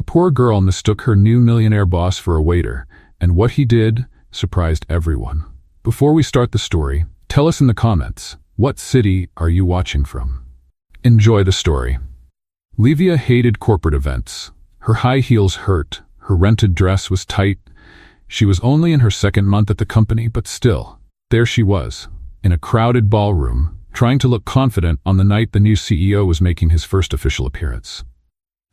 poor girl mistook her new millionaire boss for a waiter, and what he did surprised everyone. Before we start the story, tell us in the comments, what city are you watching from? Enjoy the story. Livia hated corporate events. Her high heels hurt, her rented dress was tight. She was only in her second month at the company, but still, there she was, in a crowded ballroom, trying to look confident on the night the new CEO was making his first official appearance.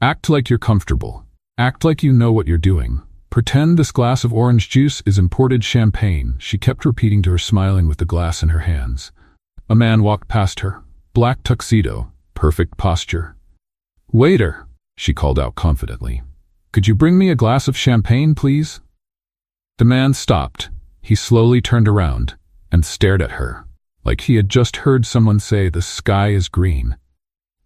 Act like you're comfortable. Act like you know what you're doing. Pretend this glass of orange juice is imported champagne, she kept repeating to her, smiling with the glass in her hands. A man walked past her. Black tuxedo, perfect posture. "Waiter," she called out confidently. "Could you bring me a glass of champagne, please?" The man stopped. He slowly turned around and stared at her, like he had just heard someone say, "The sky is green."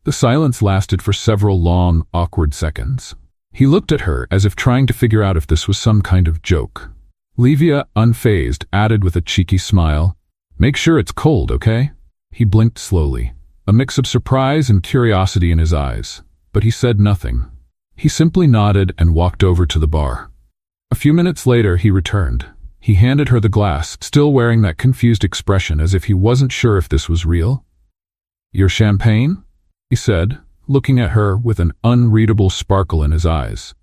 The silence lasted for several long, awkward seconds. He looked at her as if trying to figure out if this was some kind of joke. Livia, unfazed, added with a cheeky smile, "Make sure it's cold, okay?" He blinked slowly, a mix of surprise and curiosity in his eyes, but he said nothing. He simply nodded and walked over to the bar. A few minutes later, he returned. He handed her the glass, still wearing that confused expression as if he wasn't sure if this was real. "Your champagne?" he said, looking at her with an unreadable sparkle in his eyes.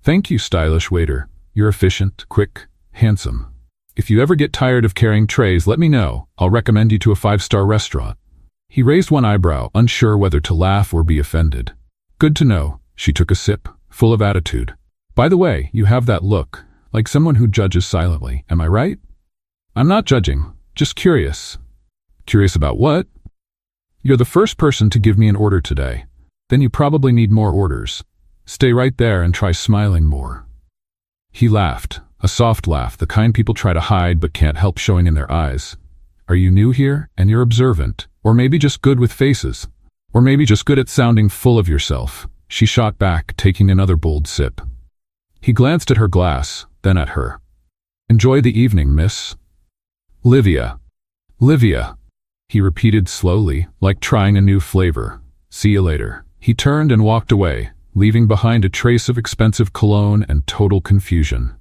"Thank you, stylish waiter. You're efficient, quick, handsome. If you ever get tired of carrying trays, let me know. I'll recommend you to a 5-star restaurant." He raised one eyebrow, unsure whether to laugh or be offended. "Good to know." She took a sip, full of attitude. "By the way, you have that look, like someone who judges silently. Am I right?" "I'm not judging, just curious." "Curious about what?" "You're the first person to give me an order today. Then you probably need more orders. Stay right there and try smiling more." He laughed, a soft laugh, the kind people try to hide but can't help showing in their eyes. "Are you new here and you're observant? Or maybe just good with faces? Or maybe just good at sounding full of yourself?" She shot back, taking another bold sip. He glanced at her glass, then at her. "Enjoy the evening, miss." "Livia. Livia," he repeated slowly, like trying a new flavor. "See you later." He turned and walked away, leaving behind a trace of expensive cologne and total confusion.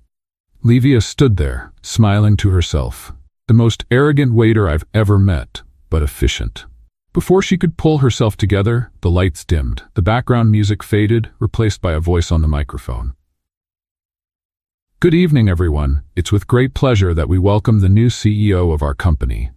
Livia stood there, smiling to herself. The most arrogant waiter I've ever met, but efficient. Before she could pull herself together, the lights dimmed, the background music faded, replaced by a voice on the microphone. "Good evening, everyone. It's with great pleasure that we welcome the new CEO of our company.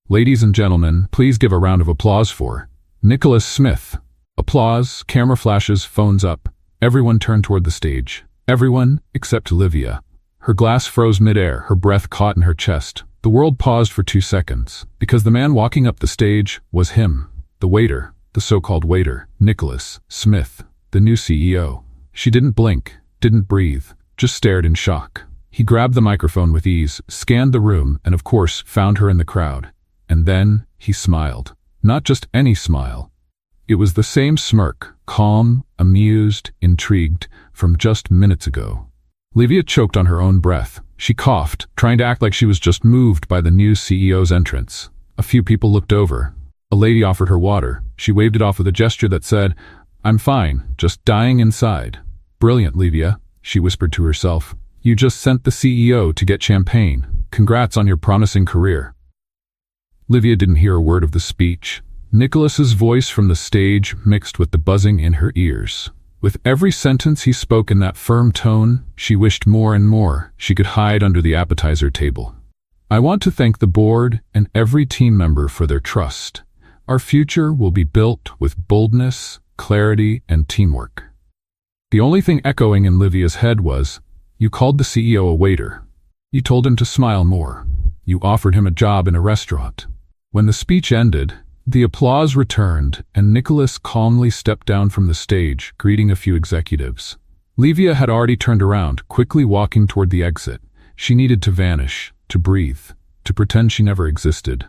Ladies and gentlemen, please give a round of applause for Nicholas Smith." Applause, camera flashes, phones up. Everyone turned toward the stage. Everyone except Livia. Her glass froze midair, her breath caught in her chest. The world paused for 2 seconds, because the man walking up the stage was him, the waiter, the so-called waiter, Nicholas Smith, the new CEO. She didn't blink, didn't breathe, just stared in shock. He grabbed the microphone with ease, scanned the room, and of course found her in the crowd. And then he smiled. Not just any smile. It was the same smirk, calm, amused, intrigued, from just minutes ago. Livia choked on her own breath. She coughed, trying to act like she was just moved by the new CEO's entrance. A few people looked over. A lady offered her water. She waved it off with a gesture that said, "I'm fine, just dying inside." "Brilliant, Livia," she whispered to herself. "You just sent the CEO to get champagne. Congrats on your promising career." Livia didn't hear a word of the speech. Nicholas's voice from the stage mixed with the buzzing in her ears. With every sentence he spoke in that firm tone, she wished more and more she could hide under the appetizer table. "I want to thank the board and every team member for their trust. Our future will be built with boldness, clarity, and teamwork." The only thing echoing in Livia's head was, "You called the CEO a waiter. You told him to smile more. You offered him a job in a restaurant." When the speech ended, the applause returned, and Nicholas calmly stepped down from the stage, greeting a few executives. Livia had already turned around, quickly walking toward the exit. She needed to vanish, to breathe, to pretend she never existed.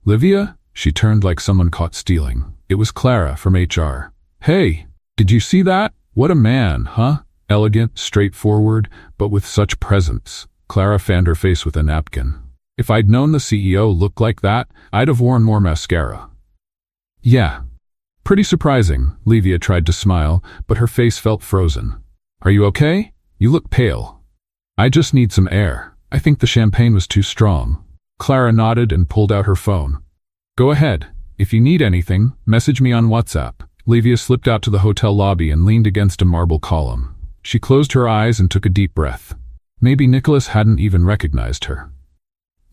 "Livia?" She turned like someone caught stealing. It was Clara from HR. "Hey, did you see that? What a man, huh? Elegant, straightforward, but with such presence." Clara fanned her face with a napkin. "If I'd known the CEO looked like that, I'd have worn more mascara." "Yeah. Pretty surprising." Livia tried to smile, but her face felt frozen. Are you okay? You look pale. I just need some air. I think the champagne was too strong. Clara nodded and pulled out her phone. Go ahead. If you need anything, message me on WhatsApp. Livia slipped out to the hotel lobby and leaned against a marble column. She closed her eyes and took a deep breath. Maybe Nicholas hadn't even recognized her.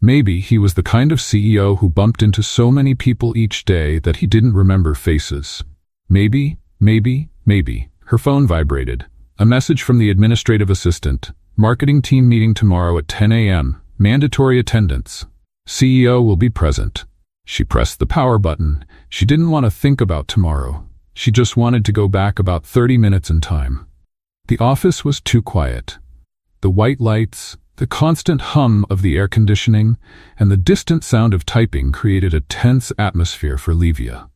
Maybe he was the kind of CEO who bumped into so many people each day that he didn't remember faces. Maybe. Her phone vibrated. A message from the administrative assistant. Marketing team meeting tomorrow at 10 a.m. Mandatory attendance. CEO will be present. She pressed the power button. She didn't want to think about tomorrow. She just wanted to go back about 30 minutes in time. The office was too quiet. The white lights, the constant hum of the air conditioning, and the distant sound of typing created a tense atmosphere for Livia.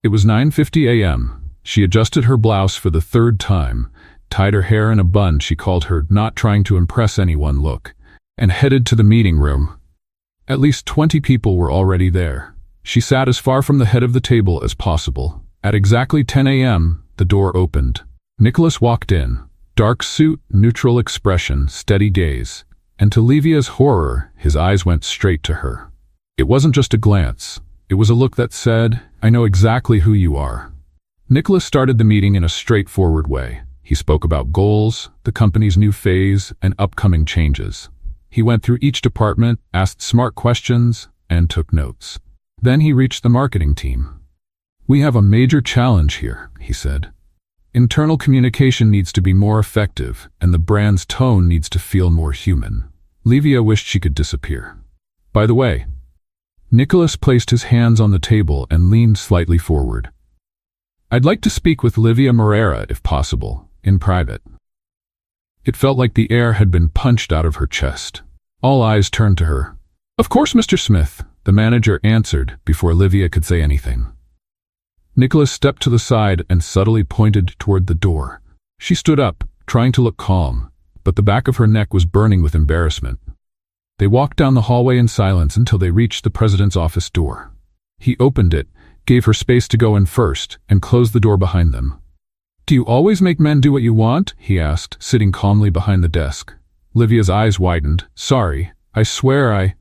It was 9:50 a.m. She adjusted her blouse for the third time, tied her hair in a bun she called her not trying to impress anyone look, and headed to the meeting room. At least 20 people were already there. She sat as far from the head of the table as possible. At exactly 10 a.m., the door opened. Nicholas walked in. Dark suit, neutral expression, steady gaze. And to Livia's horror, his eyes went straight to her. It wasn't just a glance. It was a look that said, I know exactly who you are. Nicholas started the meeting in a straightforward way. He spoke about goals, the company's new phase, and upcoming changes. He went through each department, asked smart questions, and took notes. Then he reached the marketing team. We have a major challenge here, he said. Internal communication needs to be more effective, and the brand's tone needs to feel more human. Livia wished she could disappear. By the way, Nicholas placed his hands on the table and leaned slightly forward. I'd like to speak with Livia Moreira, if possible, in private. It felt like the air had been punched out of her chest. All eyes turned to her. Of course, Mr. Smith, the manager answered before Livia could say anything. Nicholas stepped to the side and subtly pointed toward the door. She stood up, trying to look calm, but the back of her neck was burning with embarrassment. They walked down the hallway in silence until they reached the president's office door. He opened it, gave her space to go in first, and closed the door behind them. Do you always make men do what you want? He asked, sitting calmly behind the desk. Livia's eyes widened. Sorry, I swear I...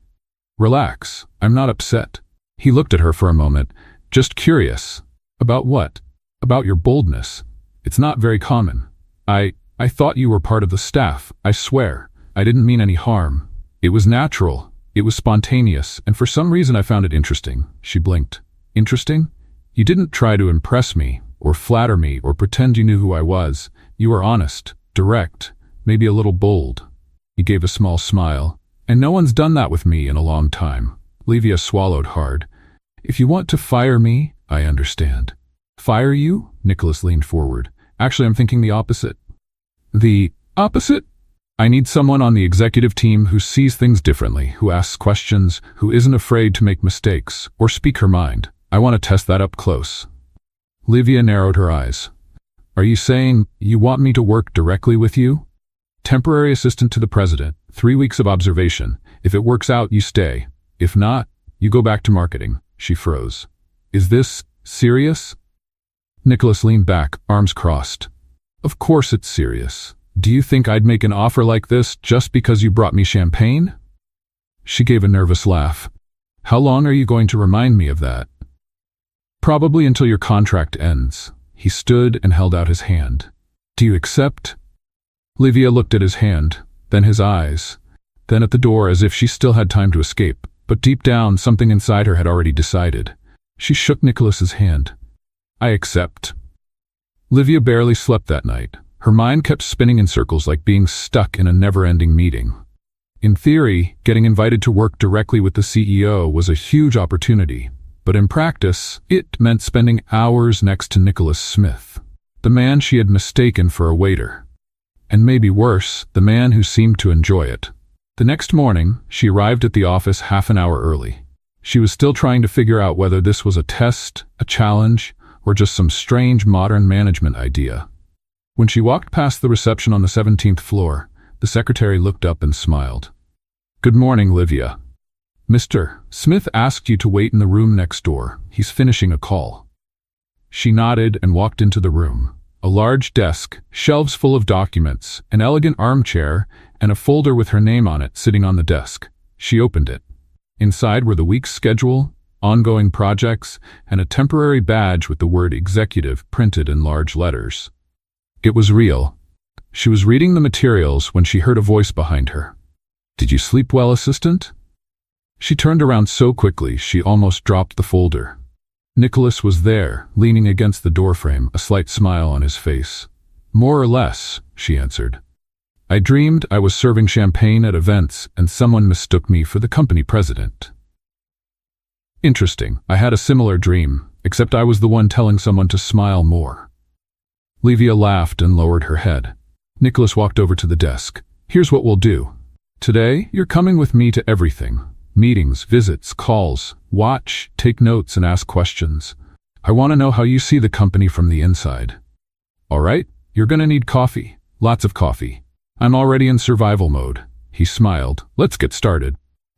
Relax, I'm not upset. He looked at her for a moment, just curious. About what? About your boldness. It's not very common. I thought you were part of the staff, I swear. I didn't mean any harm. It was natural. It was spontaneous, and for some reason I found it interesting. She blinked. Interesting? You didn't try to impress me, or flatter me, or pretend you knew who I was. You were honest, direct, maybe a little bold. He gave a small smile. And no one's done that with me in a long time. Livia swallowed hard. If you want to fire me, I understand. Fire you? Nicholas leaned forward. Actually, I'm thinking the opposite. The opposite? I need someone on the executive team who sees things differently, who asks questions, who isn't afraid to make mistakes, or speak her mind. I want to test that up close. Livia narrowed her eyes. Are you saying you want me to work directly with you? Temporary assistant to the president, 3 weeks of observation. If it works out, you stay. If not, you go back to marketing. She froze. Is this serious? Nicholas leaned back, arms crossed. Of course it's serious. Do you think I'd make an offer like this just because you brought me champagne? She gave a nervous laugh. How long are you going to remind me of that? Probably until your contract ends. He stood and held out his hand. Do you accept? Livia looked at his hand, then his eyes, then at the door as if she still had time to escape, but deep down something inside her had already decided. She shook Nicholas's hand. I accept. Livia barely slept that night. Her mind kept spinning in circles like being stuck in a never-ending meeting. In theory, getting invited to work directly with the CEO was a huge opportunity, but in practice, it meant spending hours next to Nicholas Smith, the man she had mistaken for a waiter. And maybe worse, the man who seemed to enjoy it. The next morning, she arrived at the office half an hour early. She was still trying to figure out whether this was a test, a challenge, or just some strange modern management idea. When she walked past the reception on the 17th floor, the secretary looked up and smiled. Good morning, Livia. Mr. Smith asked you to wait in the room next door. He's finishing a call. She nodded and walked into the room. A large desk, shelves full of documents, an elegant armchair, and a folder with her name on it sitting on the desk. She opened it. Inside were the week's schedule, ongoing projects, and a temporary badge with the word executive printed in large letters. It was real. She was reading the materials when she heard a voice behind her. "Did you sleep well, assistant?" She turned around so quickly she almost dropped the folder. Nicholas was there, leaning against the doorframe, a slight smile on his face. "More or less," she answered. "I dreamed I was serving champagne at events and someone mistook me for the company president." "Interesting. I had a similar dream, except I was the one telling someone to smile more." Livia laughed and lowered her head. Nicholas walked over to the desk. "Here's what we'll do. Today, you're coming with me to everything. Meetings, visits, calls. Watch, take notes, and ask questions. I want to know how you see the company from the inside." "All right, you're going to need coffee. Lots of coffee." "I'm already in survival mode." He smiled. "Let's get started."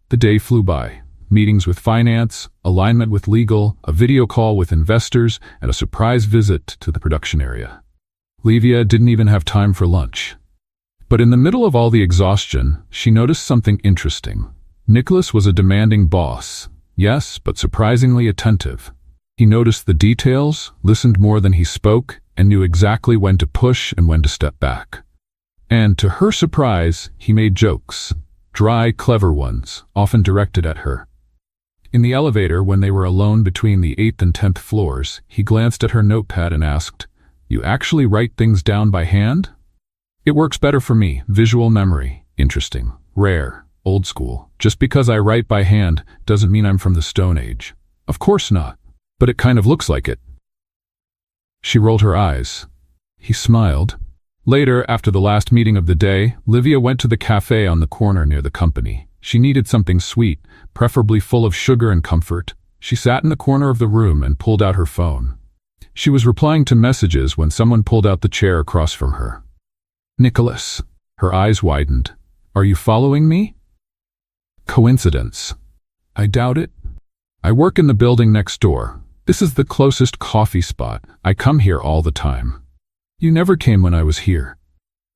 The day flew by. Meetings with finance, alignment with legal, a video call with investors, and a surprise visit to the production area. Livia didn't even have time for lunch. But in the middle of all the exhaustion, she noticed something interesting. Nicholas was a demanding boss, yes, but surprisingly attentive. He noticed the details, listened more than he spoke, and knew exactly when to push and when to step back. And to her surprise, he made jokes, dry, clever ones, often directed at her. In the elevator, when they were alone between the 8th and 10th floors, he glanced at her notepad and asked, "You actually write things down by hand?" "It works better for me. Visual memory. Interesting. Rare. Old school. Just because I write by hand doesn't mean I'm from the Stone Age." "Of course not. But it kind of looks like it." She rolled her eyes. He smiled. Later, after the last meeting of the day, Livia went to the cafe on the corner near the company. She needed something sweet, preferably full of sugar and comfort. She sat in the corner of the room and pulled out her phone. She was replying to messages when someone pulled out the chair across from her. "Nicholas." Her eyes widened. "Are you following me?" "Coincidence." "I doubt it. I work in the building next door. This is the closest coffee spot. I come here all the time. You never came when I was here.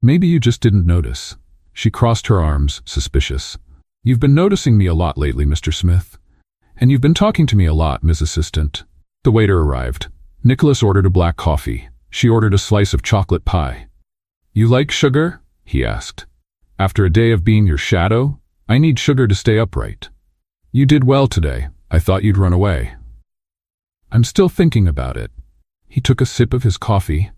Maybe you just didn't notice." She crossed her arms, suspicious. "You've been noticing me a lot lately, Mr. Smith. And you've been talking to me a lot, Ms. Assistant." The waiter arrived. Nicholas ordered a black coffee. She ordered a slice of chocolate pie. "You like sugar?" he asked. "After a day of being your shadow, I need sugar to stay upright." "You did well today. I thought you'd run away." "I'm still thinking about it." He took a sip of his coffee.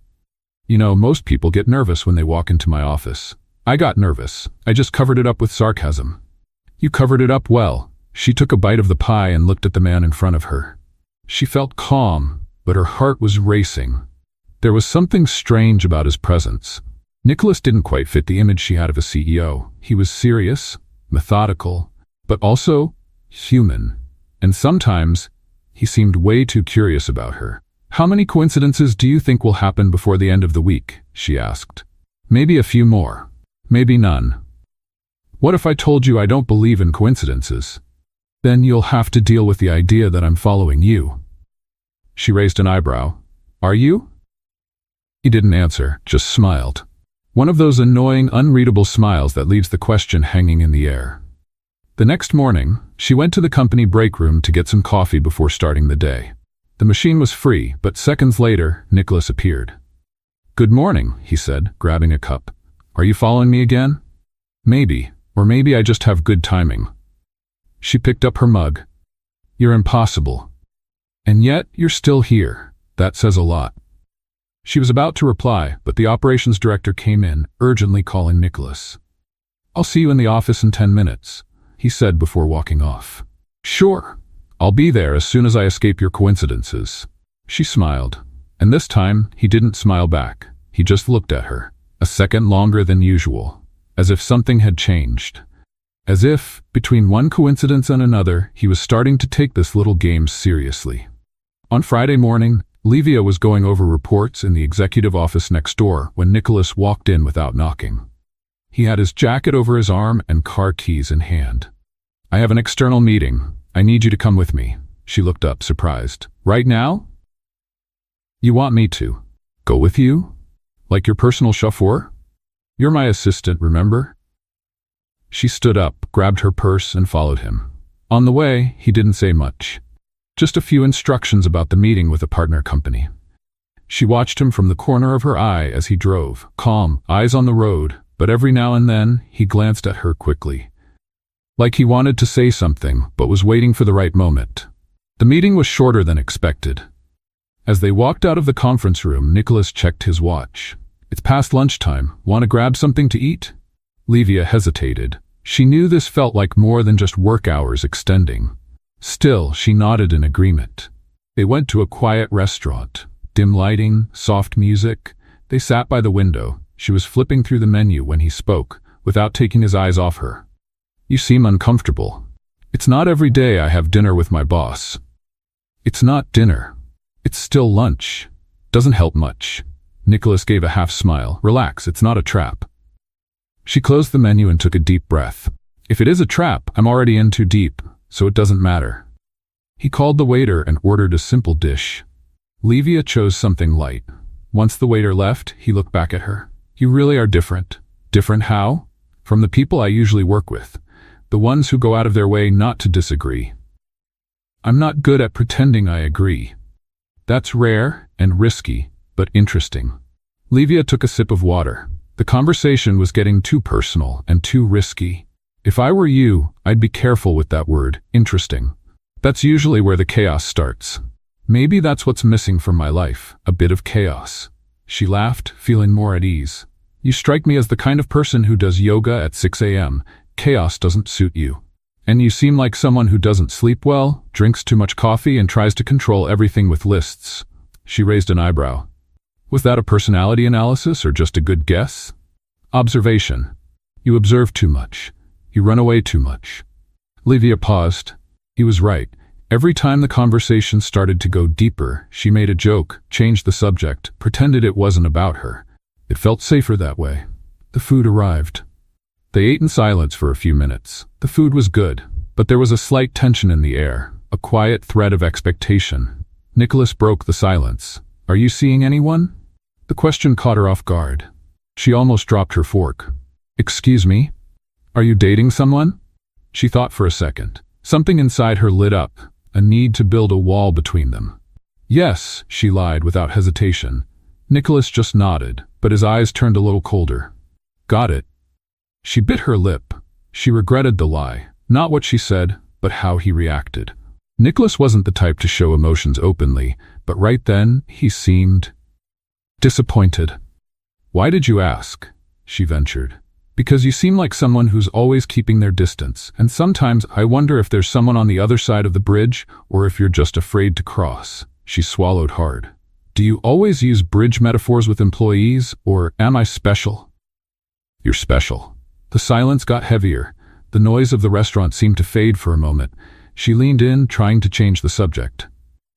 "You know, most people get nervous when they walk into my office. I got nervous. I just covered it up with sarcasm." "You covered it up well." She took a bite of the pie and looked at the man in front of her. She felt calm, but her heart was racing. There was something strange about his presence. Nicholas didn't quite fit the image she had of a CEO. He was serious, methodical, but also human. And sometimes, he seemed way too curious about her. "How many coincidences do you think will happen before the end of the week?" she asked. "Maybe a few more. Maybe none." "What if I told you I don't believe in coincidences?" "Then you'll have to deal with the idea that I'm following you." She raised an eyebrow. "Are you?" He didn't answer, just smiled. One of those annoying, unreadable smiles that leaves the question hanging in the air. The next morning, she went to the company break room to get some coffee before starting the day. The machine was free, but seconds later, Nicholas appeared. "Good morning," he said, grabbing a cup. "Are you following me again?" "Maybe, or maybe I just have good timing." She picked up her mug. "You're impossible. And yet, you're still here. That says a lot." She was about to reply, but the operations director came in, urgently calling Nicholas. "I'll see you in the office in 10 minutes, he said before walking off. "Sure. I'll be there as soon as I escape your coincidences." She smiled, and this time he didn't smile back. He just looked at her, a second longer than usual, as if something had changed. As if, between one coincidence and another, he was starting to take this little game seriously. On Friday morning, Livia was going over reports in the executive office next door when Nicholas walked in without knocking. He had his jacket over his arm and car keys in hand. "I have an external meeting. I need you to come with me." She looked up, surprised. "Right now?" "You want me to go with you?" Like your personal chauffeur? You're my assistant, remember? She stood up, grabbed her purse, and followed him. On the way, he didn't say much. Just a few instructions about the meeting with a partner company. She watched him from the corner of her eye as he drove, calm, eyes on the road, but every now and then, he glanced at her quickly. Like he wanted to say something, but was waiting for the right moment. The meeting was shorter than expected. As they walked out of the conference room, Nicholas checked his watch. It's past lunchtime. Want to grab something to eat? Livia hesitated. She knew this felt like more than just work hours extending. Still, she nodded in agreement. They went to a quiet restaurant. Dim lighting, soft music. They sat by the window. She was flipping through the menu when he spoke, without taking his eyes off her. You seem uncomfortable. It's not every day I have dinner with my boss. It's not dinner. It's still lunch. Doesn't help much. Nicholas gave a half smile. Relax, it's not a trap. She closed the menu and took a deep breath. If it is a trap, I'm already in too deep, so it doesn't matter. He called the waiter and ordered a simple dish. Livia chose something light. Once the waiter left, he looked back at her. You really are different. Different how? From the people I usually work with. The ones who go out of their way not to disagree. I'm not good at pretending I agree. That's rare and risky, but interesting. Livia took a sip of water. The conversation was getting too personal and too risky. If I were you, I'd be careful with that word, interesting. That's usually where the chaos starts. Maybe that's what's missing from my life, a bit of chaos. She laughed, feeling more at ease. You strike me as the kind of person who does yoga at 6 a.m. Chaos doesn't suit you. And you seem like someone who doesn't sleep well, drinks too much coffee, and tries to control everything with lists. She raised an eyebrow. Was that a personality analysis or just a good guess? Observation. You observe too much. You run away too much. Livia paused. He was right. Every time the conversation started to go deeper, she made a joke, changed the subject, pretended it wasn't about her. It felt safer that way. The food arrived. They ate in silence for a few minutes. The food was good, but there was a slight tension in the air, a quiet thread of expectation. Nicholas broke the silence. Are you seeing anyone? The question caught her off guard. She almost dropped her fork. Excuse me? Are you dating someone? She thought for a second. Something inside her lit up, a need to build a wall between them. Yes, she lied without hesitation. Nicholas just nodded, but his eyes turned a little colder. Got it. She bit her lip. She regretted the lie, not what she said, but how he reacted. Nicholas wasn't the type to show emotions openly, but right then he seemed disappointed. Why did you ask? She ventured. Because you seem like someone who's always keeping their distance, and sometimes I wonder if there's someone on the other side of the bridge, or if you're just afraid to cross. She swallowed hard. Do you always use bridge metaphors with employees, or am I special? You're special. The silence got heavier. The noise of the restaurant seemed to fade for a moment. She leaned in, trying to change the subject.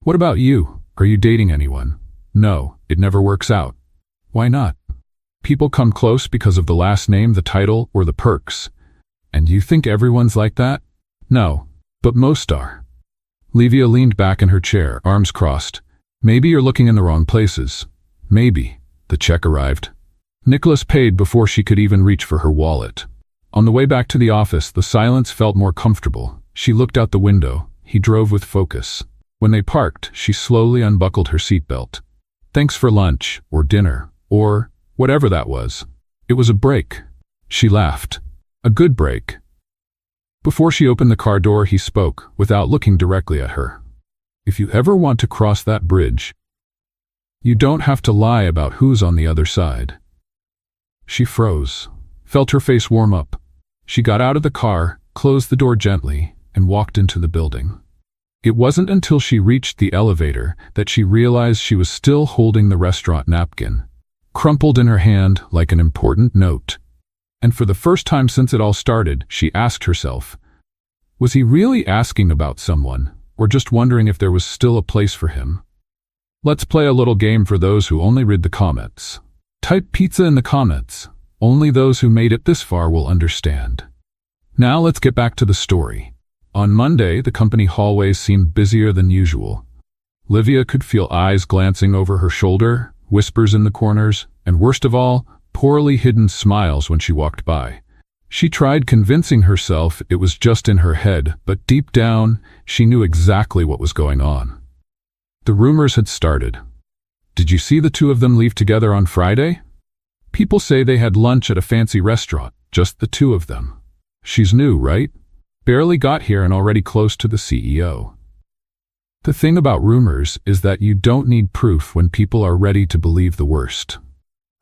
What about you? Are you dating anyone? No, it never works out. Why not? People come close because of the last name, the title, or the perks. And you think everyone's like that? No, but most are. Livia leaned back in her chair, arms crossed. Maybe you're looking in the wrong places. Maybe. The check arrived. Nicholas paid before she could even reach for her wallet. On the way back to the office, the silence felt more comfortable. She looked out the window. He drove with focus. When they parked, she slowly unbuckled her seatbelt. Thanks for lunch, or dinner, or whatever that was. It was a break. She laughed. A good break. Before she opened the car door, he spoke, without looking directly at her. If you ever want to cross that bridge, you don't have to lie about who's on the other side. She froze, felt her face warm up. She got out of the car, closed the door gently, and walked into the building. It wasn't until she reached the elevator that she realized she was still holding the restaurant napkin, crumpled in her hand like an important note. And for the first time since it all started, she asked herself, was he really asking about someone, or just wondering if there was still a place for him? Let's play a little game for those who only read the comments. Type pizza in the comments. Only those who made it this far will understand. Now let's get back to the story. On Monday, the company hallways seemed busier than usual. Livia could feel eyes glancing over her shoulder, whispers in the corners, and worst of all, poorly hidden smiles when she walked by. She tried convincing herself it was just in her head, but deep down, she knew exactly what was going on. The rumors had started. Did you see the two of them leave together on Friday? People say they had lunch at a fancy restaurant, just the two of them. She's new, right? Barely got here and already close to the CEO. The thing about rumors is that you don't need proof when people are ready to believe the worst.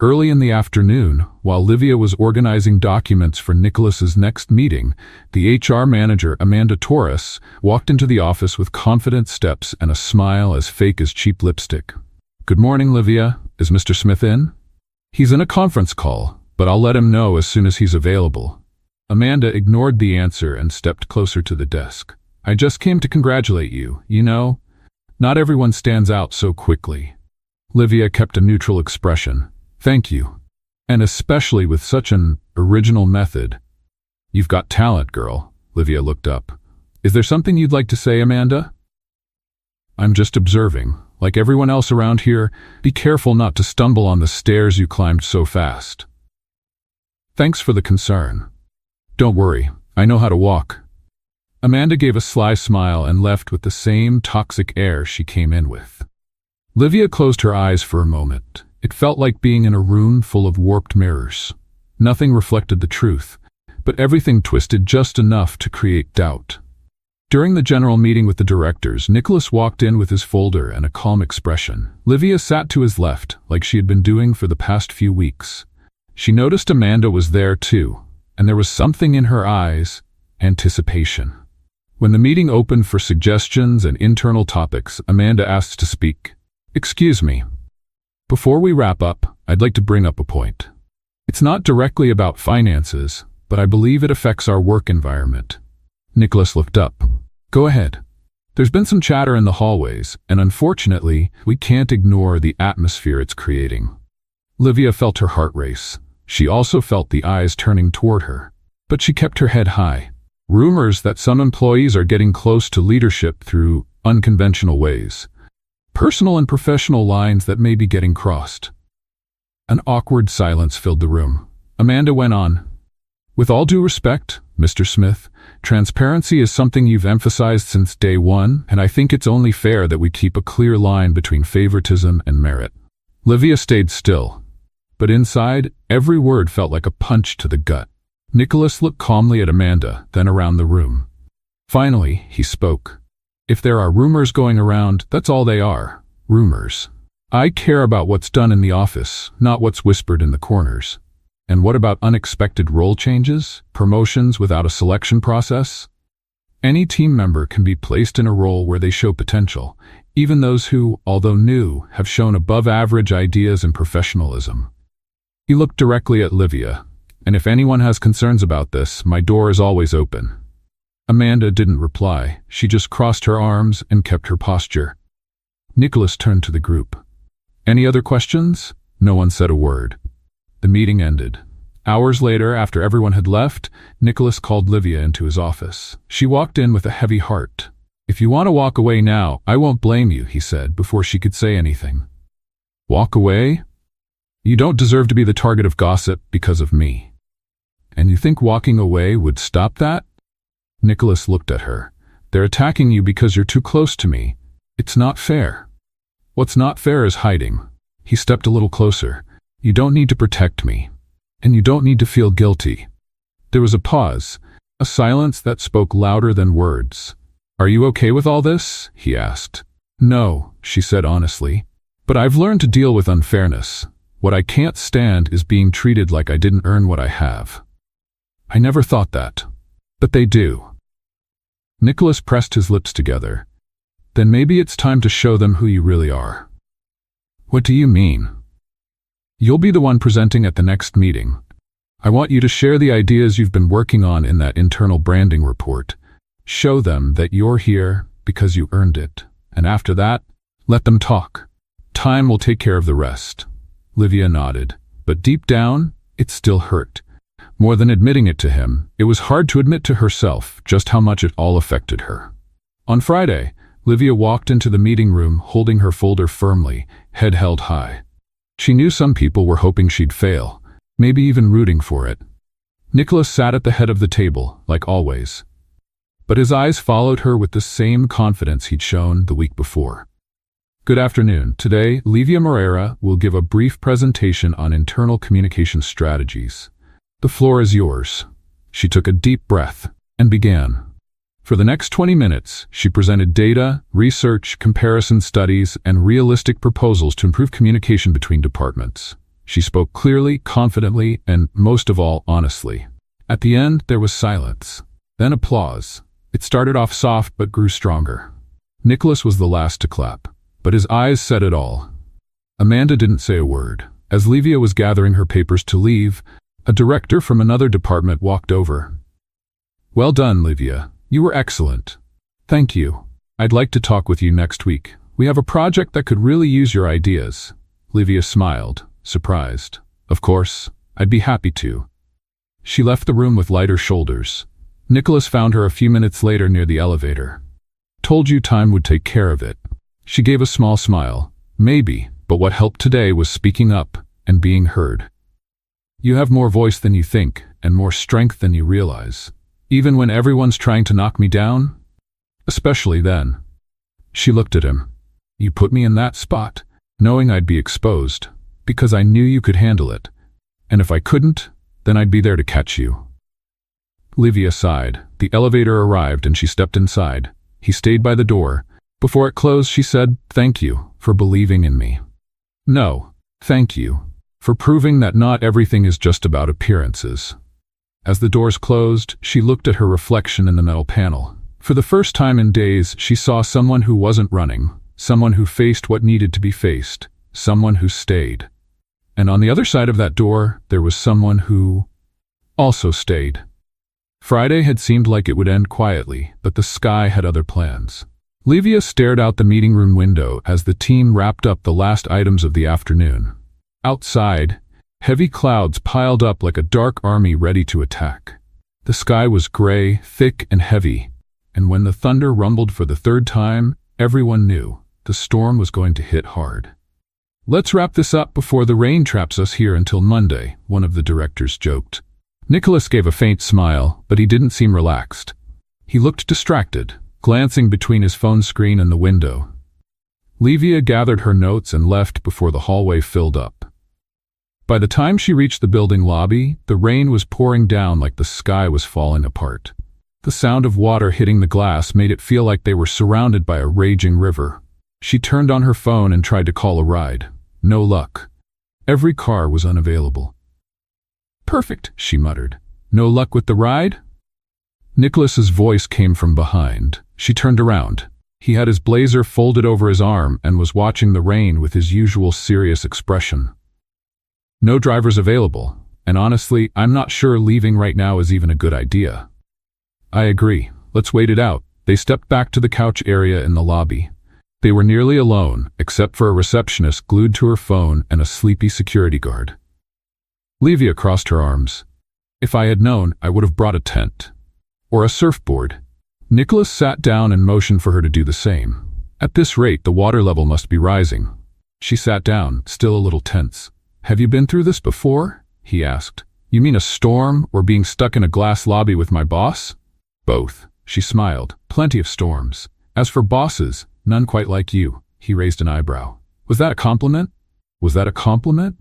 Early in the afternoon, while Livia was organizing documents for Nicholas's next meeting, the HR manager, Amanda Torres, walked into the office with confident steps and a smile as fake as cheap lipstick. "Good morning, Livia. Is Mr. Smith in?" "He's in a conference call, but I'll let him know as soon as he's available." Amanda ignored the answer and stepped closer to the desk. "I just came to congratulate you. You know, not everyone stands out so quickly." Livia kept a neutral expression. "Thank you. And especially with such an original method." "You've got talent, girl." Livia looked up. "Is there something you'd like to say, Amanda?" "I'm just observing. Like everyone else around here, be careful not to stumble on the stairs you climbed so fast." "Thanks for the concern. Don't worry, I know how to walk." Amanda gave a sly smile and left with the same toxic air she came in with. Livia closed her eyes for a moment. It felt like being in a room full of warped mirrors. Nothing reflected the truth, but everything twisted just enough to create doubt. During the general meeting with the directors, Nicholas walked in with his folder and a calm expression. Livia sat to his left, like she had been doing for the past few weeks. She noticed Amanda was there too, and there was something in her eyes, anticipation. When the meeting opened for suggestions and internal topics, Amanda asked to speak. "Excuse me. Before we wrap up, I'd like to bring up a point. It's not directly about finances, but I believe it affects our work environment." Nicholas looked up. "Go ahead." "There's been some chatter in the hallways, and unfortunately, we can't ignore the atmosphere it's creating." Livia felt her heart race. She also felt the eyes turning toward her. But she kept her head high. Rumors that some employees are getting close to leadership through unconventional ways. Personal and professional lines that may be getting crossed. An awkward silence filled the room. Amanda went on. "With all due respect, Mr. Smith, transparency is something you've emphasized since day one, and I think it's only fair that we keep a clear line between favoritism and merit." Livia stayed still, but inside, every word felt like a punch to the gut. Nicholas looked calmly at Amanda, then around the room. Finally, he spoke. "If there are rumors going around, that's all they are, rumors. I care about what's done in the office, not what's whispered in the corners. And what about unexpected role changes, promotions without a selection process? Any team member can be placed in a role where they show potential, even those who, although new, have shown above-average ideas and professionalism." He looked directly at Livia. "And if anyone has concerns about this, my door is always open." Amanda didn't reply. She just crossed her arms and kept her posture. Nicholas turned to the group. "Any other questions?" No one said a word. The meeting ended. Hours later, after everyone had left, Nicholas called Livia into his office. She walked in with a heavy heart. "If you want to walk away now, I won't blame you," he said before she could say anything. "Walk away? You don't deserve to be the target of gossip because of me. And you think walking away would stop that?" Nicholas looked at her. "They're attacking you because you're too close to me. It's not fair." "What's not fair is hiding." He stepped a little closer. "You don't need to protect me. And you don't need to feel guilty." There was a pause, a silence that spoke louder than words. "Are you okay with all this?" he asked. "No," she said honestly. "But I've learned to deal with unfairness. What I can't stand is being treated like I didn't earn what I have." "I never thought that. But they do." Nicholas pressed his lips together. "Then maybe it's time to show them who you really are." "What do you mean?" "You'll be the one presenting at the next meeting. I want you to share the ideas you've been working on in that internal branding report. Show them that you're here because you earned it. And after that, let them talk. Time will take care of the rest." Livia nodded, but deep down, it still hurt. More than admitting it to him, it was hard to admit to herself just how much it all affected her. On Friday, Livia walked into the meeting room holding her folder firmly, head held high. She knew some people were hoping she'd fail, maybe even rooting for it. Nicholas sat at the head of the table, like always. But his eyes followed her with the same confidence he'd shown the week before. Good afternoon. Today, Livia Moreira will give a brief presentation on internal communication strategies. The floor is yours. She took a deep breath and began. For the next 20 minutes, she presented data, research, comparison studies, and realistic proposals to improve communication between departments. She spoke clearly, confidently, and most of all, honestly. At the end, there was silence. Then applause. It started off soft but grew stronger. Nicholas was the last to clap, but his eyes said it all. Amanda didn't say a word. As Livia was gathering her papers to leave, a director from another department walked over. Well done, Livia. You were excellent. Thank you. I'd like to talk with you next week. We have a project that could really use your ideas. Livia smiled, surprised. Of course, I'd be happy to. She left the room with lighter shoulders. Nicholas found her a few minutes later near the elevator. Told you time would take care of it. She gave a small smile. Maybe, but what helped today was speaking up and being heard. You have more voice than you think and more strength than you realize. Even when everyone's trying to knock me down? Especially then. She looked at him. You put me in that spot, knowing I'd be exposed, because I knew you could handle it. And if I couldn't, then I'd be there to catch you. Livia sighed. The elevator arrived and she stepped inside. He stayed by the door. Before it closed, she said, "Thank you for believing in me." No, thank you for proving that not everything is just about appearances. As the doors closed, she looked at her reflection in the metal panel. For the first time in days, she saw someone who wasn't running, someone who faced what needed to be faced, someone who stayed. And on the other side of that door, there was someone who also stayed. Friday had seemed like it would end quietly, but the sky had other plans. Livia stared out the meeting room window as the team wrapped up the last items of the afternoon. Outside, heavy clouds piled up like a dark army ready to attack. The sky was gray, thick, and heavy, and when the thunder rumbled for the third time, everyone knew the storm was going to hit hard. Let's wrap this up before the rain traps us here until Monday, one of the directors joked. Nicholas gave a faint smile, but he didn't seem relaxed. He looked distracted, glancing between his phone screen and the window. Livia gathered her notes and left before the hallway filled up. By the time she reached the building lobby, the rain was pouring down like the sky was falling apart. The sound of water hitting the glass made it feel like they were surrounded by a raging river. She turned on her phone and tried to call a ride. No luck. Every car was unavailable. Perfect, she muttered. No luck with the ride? Nicholas's voice came from behind. She turned around. He had his blazer folded over his arm and was watching the rain with his usual serious expression. No drivers available, and honestly, I'm not sure leaving right now is even a good idea. I agree. Let's wait it out. They stepped back to the couch area in the lobby. They were nearly alone, except for a receptionist glued to her phone and a sleepy security guard. Livia crossed her arms. If I had known, I would have brought a tent. Or a surfboard. Nicholas sat down and motioned for her to do the same. At this rate, the water level must be rising. She sat down, still a little tense. Have you been through this before? He asked. You mean a storm or being stuck in a glass lobby with my boss? Both. She smiled. Plenty of storms. As for bosses, none quite like you. He raised an eyebrow. Was that a compliment? Was that a compliment?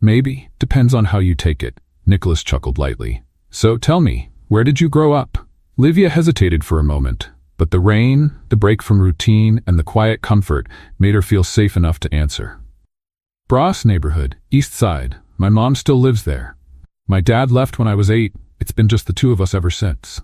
Maybe. Depends on how you take it. Nicholas chuckled lightly. So tell me, where did you grow up? Livia hesitated for a moment, but the rain, the break from routine, and the quiet comfort made her feel safe enough to answer. Bras neighborhood, East Side. My mom still lives there. My dad left when I was 8. It's been just the two of us ever since.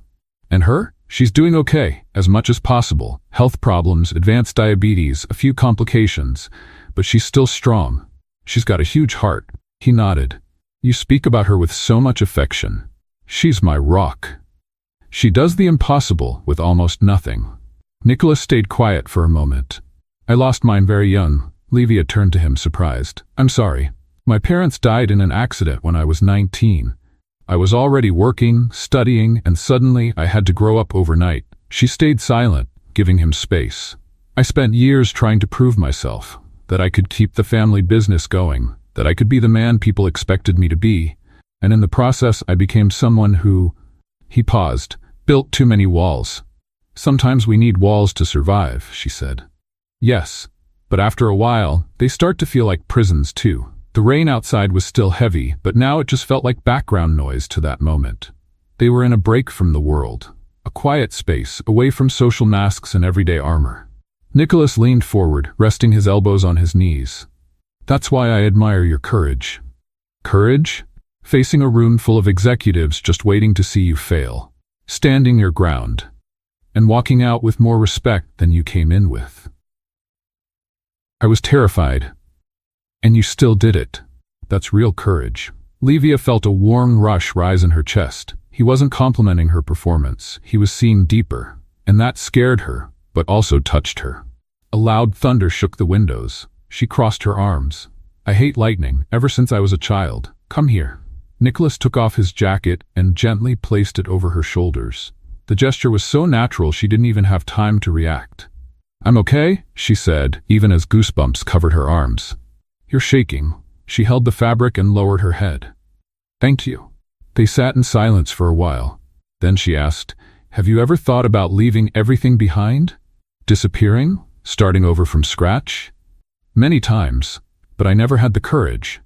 And her? She's doing okay, as much as possible. Health problems, advanced diabetes, a few complications, but she's still strong. She's got a huge heart. He nodded. You speak about her with so much affection. She's my rock. She does the impossible with almost nothing. Nicholas stayed quiet for a moment. I lost mine very young. Livia turned to him, surprised. I'm sorry. My parents died in an accident when I was 19. I was already working, studying, and suddenly I had to grow up overnight. She stayed silent, giving him space. I spent years trying to prove myself, that I could keep the family business going, that I could be the man people expected me to be, and in the process I became someone who, he paused, built too many walls. Sometimes we need walls to survive, she said. Yes, but after a while, they start to feel like prisons too. The rain outside was still heavy, but now it just felt like background noise to that moment. They were in a break from the world, a quiet space, away from social masks and everyday armor. Nicholas leaned forward, resting his elbows on his knees. That's why I admire your courage. Courage? Facing a room full of executives just waiting to see you fail. Standing your ground. And walking out with more respect than you came in with. I was terrified. And you still did it. That's real courage. Livia felt a warm rush rise in her chest. He wasn't complimenting her performance. He was seeing deeper. And that scared her, but also touched her. A loud thunder shook the windows. She crossed her arms. I hate lightning, ever since I was a child. Come here. Nicholas took off his jacket and gently placed it over her shoulders. The gesture was so natural she didn't even have time to react. I'm okay, she said, even as goosebumps covered her arms. You're shaking. She held the fabric and lowered her head. Thank you. They sat in silence for a while. Then she asked, have you ever thought about leaving everything behind? Disappearing? Starting over from scratch? Many times, but I never had the courage.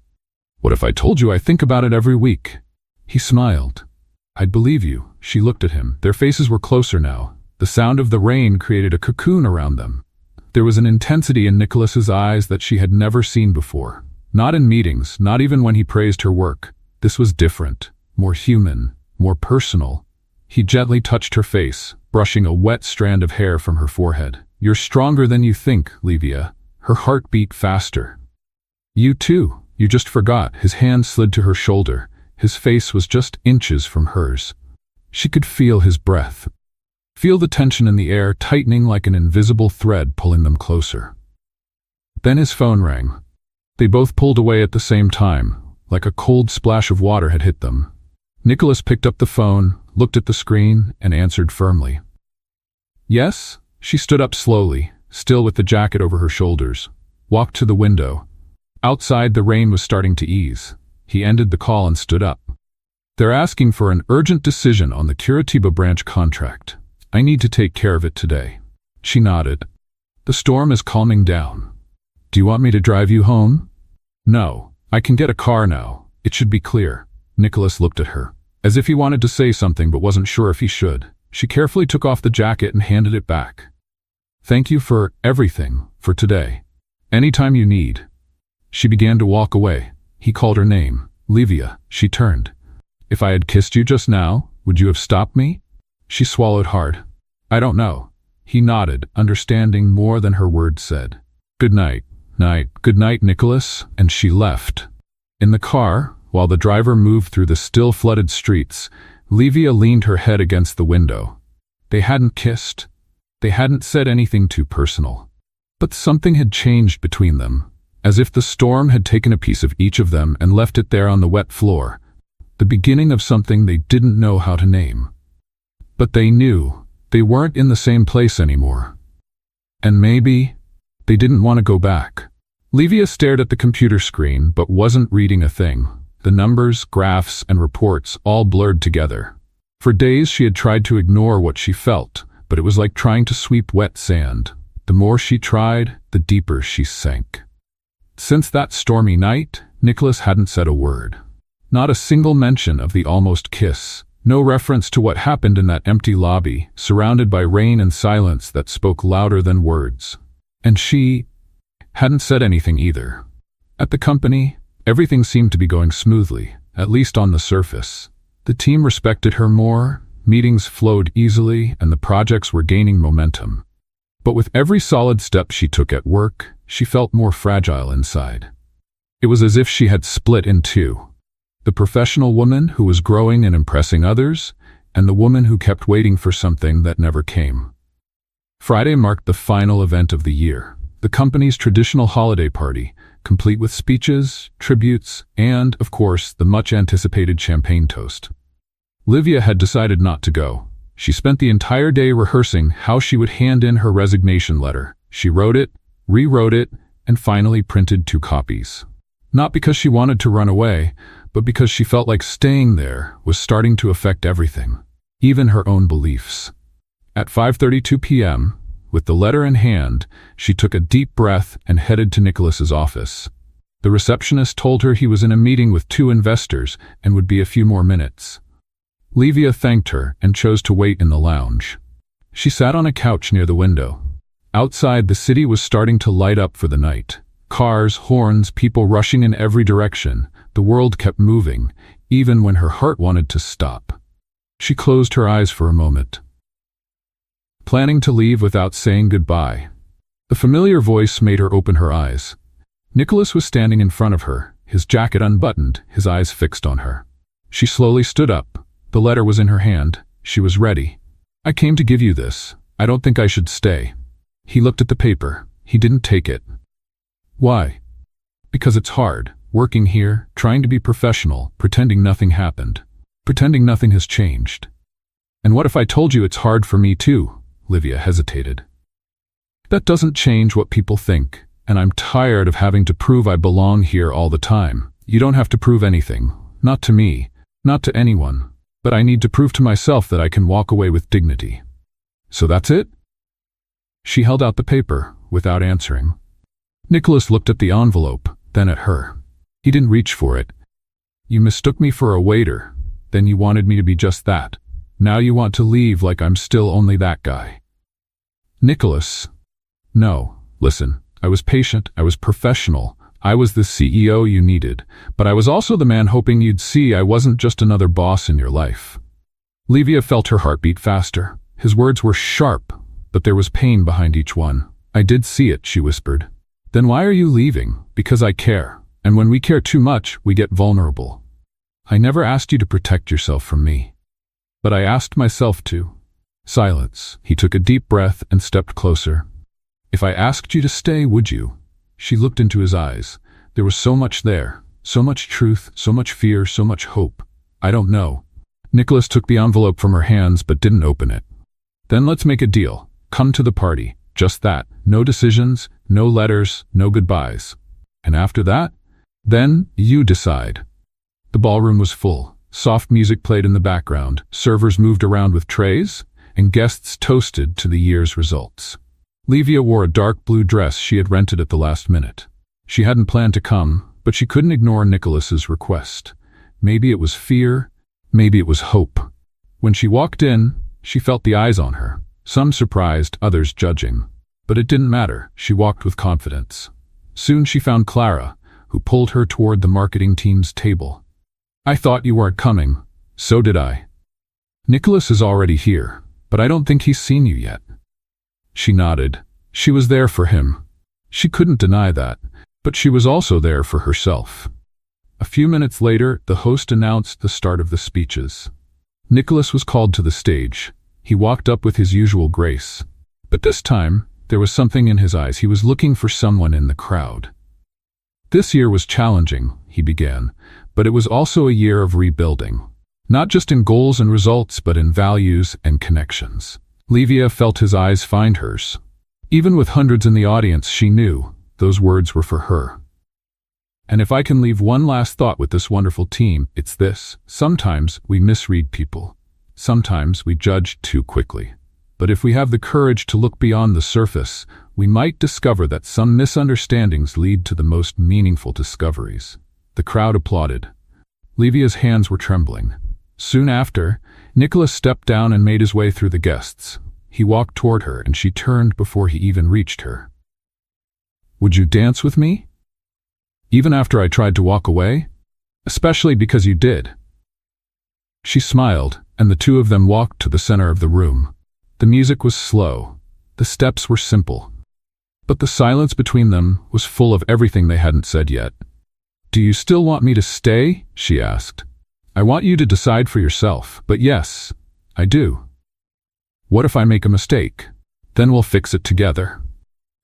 What if I told you I think about it every week? He smiled. I'd believe you. She looked at him. Their faces were closer now. The sound of the rain created a cocoon around them. There was an intensity in Nicholas's eyes that she had never seen before. Not in meetings, not even when he praised her work. This was different, more human, more personal. He gently touched her face, brushing a wet strand of hair from her forehead. You're stronger than you think, Livia. Her heart beat faster. You too. You just forgot. His hand slid to her shoulder. His face was just inches from hers. She could feel his breath. Feel the tension in the air tightening like an invisible thread pulling them closer. Then his phone rang. They both pulled away at the same time, like a cold splash of water had hit them. Nicholas picked up the phone, looked at the screen, and answered firmly. Yes? She stood up slowly, still with the jacket over her shoulders, walked to the window. Outside, the rain was starting to ease. He ended the call and stood up. They're asking for an urgent decision on the Curitiba branch contract. I need to take care of it today. She nodded. The storm is calming down. Do you want me to drive you home? No, I can get a car now. It should be clear. Nicholas looked at her, as if he wanted to say something but wasn't sure if he should. She carefully took off the jacket and handed it back. Thank you for everything, for today. Anytime you need. She began to walk away. He called her name. Livia. She turned. If I had kissed you just now, would you have stopped me? She swallowed hard. I don't know. He nodded, understanding more than her words said. Good night. Good night, Nicholas, and she left. In the car, while the driver moved through the still flooded streets, Livia leaned her head against the window. They hadn't kissed. They hadn't said anything too personal. But something had changed between them, as if the storm had taken a piece of each of them and left it there on the wet floor, the beginning of something they didn't know how to name. But they knew they weren't in the same place anymore. And maybe they didn't want to go back. Livia stared at the computer screen but wasn't reading a thing. The numbers, graphs, and reports all blurred together. For days she had tried to ignore what she felt, but it was like trying to sweep wet sand. The more she tried, the deeper she sank. Since that stormy night, Nicholas hadn't said a word. Not a single mention of the almost kiss. No reference to what happened in that empty lobby, surrounded by rain and silence that spoke louder than words. And she hadn't said anything either. At the company, everything seemed to be going smoothly, at least on the surface. The team respected her more, meetings flowed easily, and the projects were gaining momentum. But with every solid step she took at work, she felt more fragile inside. It was as if she had split in two. The professional woman who was growing and impressing others, and the woman who kept waiting for something that never came. Friday marked the final event of the year, the company's traditional holiday party, complete with speeches, tributes, and, of course, the much-anticipated champagne toast. Livia had decided not to go. She spent the entire day rehearsing how she would hand in her resignation letter. She wrote it, rewrote it, and finally printed 2 copies. Not because she wanted to run away, but because she felt like staying there was starting to affect everything, even her own beliefs. At 5:32 p.m., with the letter in hand, she took a deep breath and headed to Nicholas's office. The receptionist told her he was in a meeting with 2 investors and would be a few more minutes. Livia thanked her and chose to wait in the lounge. She sat on a couch near the window. Outside, the city was starting to light up for the night. Cars, horns, people rushing in every direction. The world kept moving, even when her heart wanted to stop. She closed her eyes for a moment, planning to leave without saying goodbye. The familiar voice made her open her eyes. Nicholas was standing in front of her, his jacket unbuttoned, his eyes fixed on her. She slowly stood up. The letter was in her hand. She was ready. "I came to give you this. I don't think I should stay." He looked at the paper. He didn't take it. "Why?" "Because it's hard, working here, trying to be professional, pretending nothing happened. Pretending nothing has changed." "And what if I told you it's hard for me too?" Livia hesitated. "That doesn't change what people think, and I'm tired of having to prove I belong here all the time. You don't have to prove anything. Not to me, not to anyone. But I need to prove to myself that I can walk away with dignity." "So that's it?" She held out the paper, without answering. Nicholas looked at the envelope, then at her. He didn't reach for it. "You mistook me for a waiter. Then you wanted me to be just that. Now you want to leave like I'm still only that guy." "Nicholas." "No, listen, I was patient, I was professional. I was the CEO you needed, but I was also the man hoping you'd see I wasn't just another boss in your life." Livia felt her heart beat faster. His words were sharp, but there was pain behind each one. "I did see it," she whispered. "Then why are you leaving?" "Because I care. And when we care too much, we get vulnerable. I never asked you to protect yourself from me. But I asked myself to." Silence. He took a deep breath and stepped closer. "If I asked you to stay, would you?" She looked into his eyes. There was so much there. So much truth, so much fear, so much hope. "I don't know." Nicholas took the envelope from her hands but didn't open it. "Then let's make a deal. Come to the party. Just that. No decisions, no letters, no goodbyes. And after that? Then you decide." The ballroom was full. Soft music played in the background. Servers moved around with trays, and guests toasted to the year's results. Livia wore a dark blue dress she had rented at the last minute. She hadn't planned to come, but she couldn't ignore Nicholas's request. Maybe it was fear, maybe it was hope. When she walked in, she felt the eyes on her, some surprised, others judging. But it didn't matter. She walked with confidence. Soon she found Clara, who pulled her toward the marketing team's table. "I thought you weren't coming." "So did I." "Nicholas is already here, but I don't think he's seen you yet." She nodded. She was there for him. She couldn't deny that, but she was also there for herself. A few minutes later, the host announced the start of the speeches. Nicholas was called to the stage. He walked up with his usual grace. But this time, there was something in his eyes. He was looking for someone in the crowd. "This year was challenging," he began, "but it was also a year of rebuilding. Not just in goals and results, but in values and connections." Livia felt his eyes find hers. Even with hundreds in the audience, she knew those words were for her. "And if I can leave one last thought with this wonderful team, it's this. Sometimes we misread people. Sometimes we judge too quickly. But if we have the courage to look beyond the surface, we might discover that some misunderstandings lead to the most meaningful discoveries." The crowd applauded. Livia's hands were trembling. Soon after, Nicholas stepped down and made his way through the guests. He walked toward her, and she turned before he even reached her. "Would you dance with me? Even after I tried to walk away? Especially because you did." She smiled, and the two of them walked to the center of the room. The music was slow. The steps were simple. But the silence between them was full of everything they hadn't said yet. "Do you still want me to stay?" she asked. "I want you to decide for yourself, but yes, I do." "What if I make a mistake? Then we'll fix it together."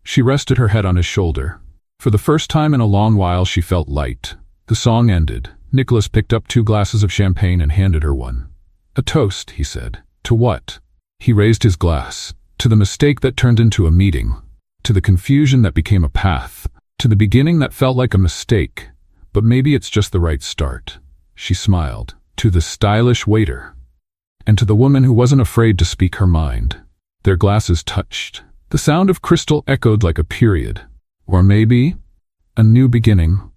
She rested her head on his shoulder. For the first time in a long while, she felt light. The song ended. Nicholas picked up 2 glasses of champagne and handed her one. "A toast," he said. "To what?" He raised his glass. "To the mistake that turned into a meeting. To the confusion that became a path. To the beginning that felt like a mistake, But maybe it's just the right start. She smiled. To the stylish waiter. And to the woman who wasn't afraid to speak her mind. Their glasses touched. The sound of crystal echoed like a period. Or maybe a new beginning.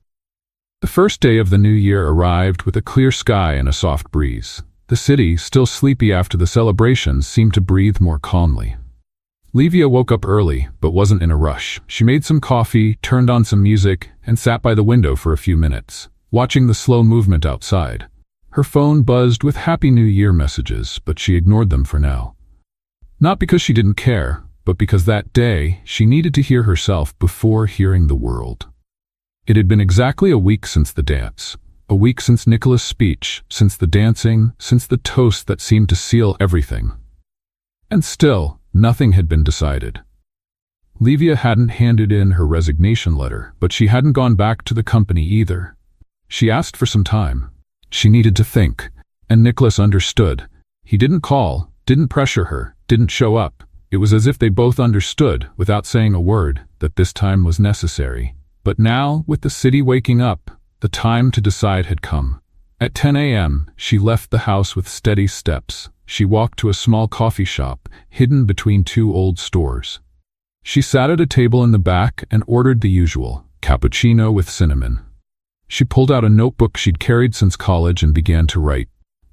The first day of the new year arrived with a clear sky and a soft breeze. The city, still sleepy after the celebrations, seemed to breathe more calmly. Livia woke up early, but wasn't in a rush. She made some coffee, turned on some music, and sat by the window for a few minutes, watching the slow movement outside. Her phone buzzed with Happy New Year messages, but she ignored them for now. Not because she didn't care, but because that day she needed to hear herself before hearing the world. It had been exactly a week since the dance. A week since Nicholas' speech, since the dancing, since the toast that seemed to seal everything. And still, nothing had been decided. Livia hadn't handed in her resignation letter, but she hadn't gone back to the company either. She asked for some time. She needed to think, and Nicholas understood. He didn't call, didn't pressure her, didn't show up. It was as if they both understood, without saying a word, that this time was necessary. But now, with the city waking up, the time to decide had come. At 10 a.m., she left the house with steady steps. She walked to a small coffee shop, hidden between two old stores. She sat at a table in the back and ordered the usual, cappuccino with cinnamon. She pulled out a notebook she'd carried since college and began to write.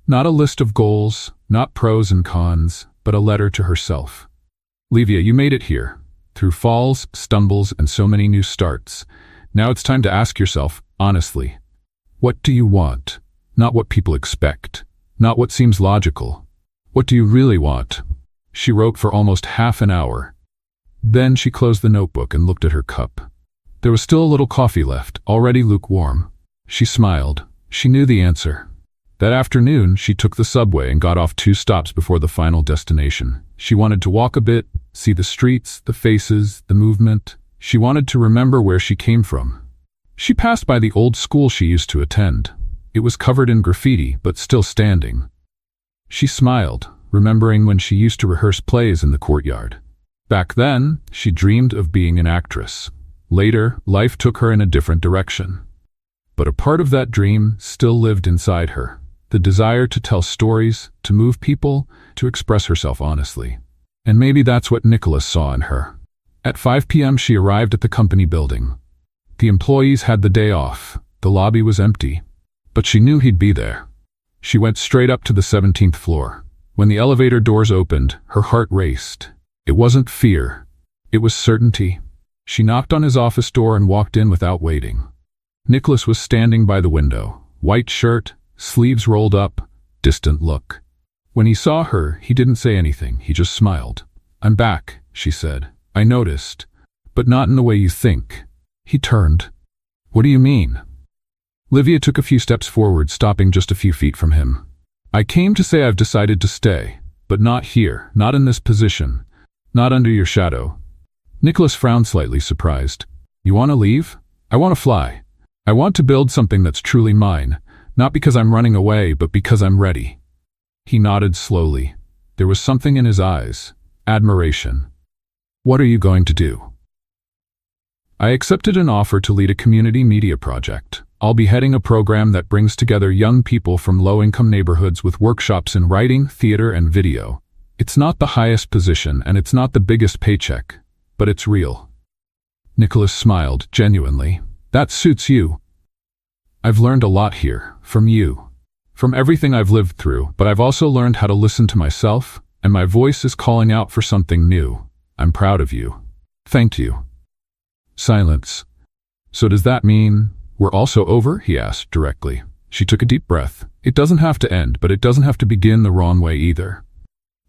Not a list of goals, not pros and cons, but a letter to herself. Livia, you made it here. Through falls, stumbles, and so many new starts. Now it's time to ask yourself, honestly, what do you want? Not what people expect. Not what seems logical. What do you really want? She wrote for almost half an hour. Then she closed the notebook and looked at her cup. There was still a little coffee left, already lukewarm. She smiled. She knew the answer. That afternoon, she took the subway and got off 2 stops before the final destination. She wanted to walk a bit, see the streets, the faces, the movement. She wanted to remember where she came from. She passed by the old school she used to attend. It was covered in graffiti, but still standing. She smiled, remembering when she used to rehearse plays in the courtyard. Back then, she dreamed of being an actress. Later, life took her in a different direction. But a part of that dream still lived inside her. The desire to tell stories, to move people, to express herself honestly. And maybe that's what Nicholas saw in her. At 5 p.m. she arrived at the company building. The employees had the day off. The lobby was empty. But she knew he'd be there. She went straight up to the 17th floor. When the elevator doors opened, her heart raced. It wasn't fear. It was certainty. She knocked on his office door and walked in without waiting. Nicholas was standing by the window. White shirt, sleeves rolled up, distant look. When he saw her, he didn't say anything. He just smiled. "I'm back," she said. "I noticed. But not in the way you think." He turned. "What do you mean?" Livia took a few steps forward, stopping just a few feet from him. "I came to say I've decided to stay. But not here, not in this position. Not under your shadow." Nicholas frowned slightly, surprised. "You want to leave?" "I want to fly. I want to build something that's truly mine. Not because I'm running away, but because I'm ready." He nodded slowly. There was something in his eyes. Admiration. "What are you going to do?" "I accepted an offer to lead a community media project. I'll be heading a program that brings together young people from low-income neighborhoods with workshops in writing, theater, and video. It's not the highest position, and it's not the biggest paycheck, but it's real." Nicholas smiled, genuinely. "That suits you. I've learned a lot here, from you. From everything I've lived through, but I've also learned how to listen to myself, and my voice is calling out for something new. I'm proud of you. Thank you." Silence. "So does that mean we're also over?" he asked directly. She took a deep breath. It doesn't have to end, but it doesn't have to begin the wrong way either.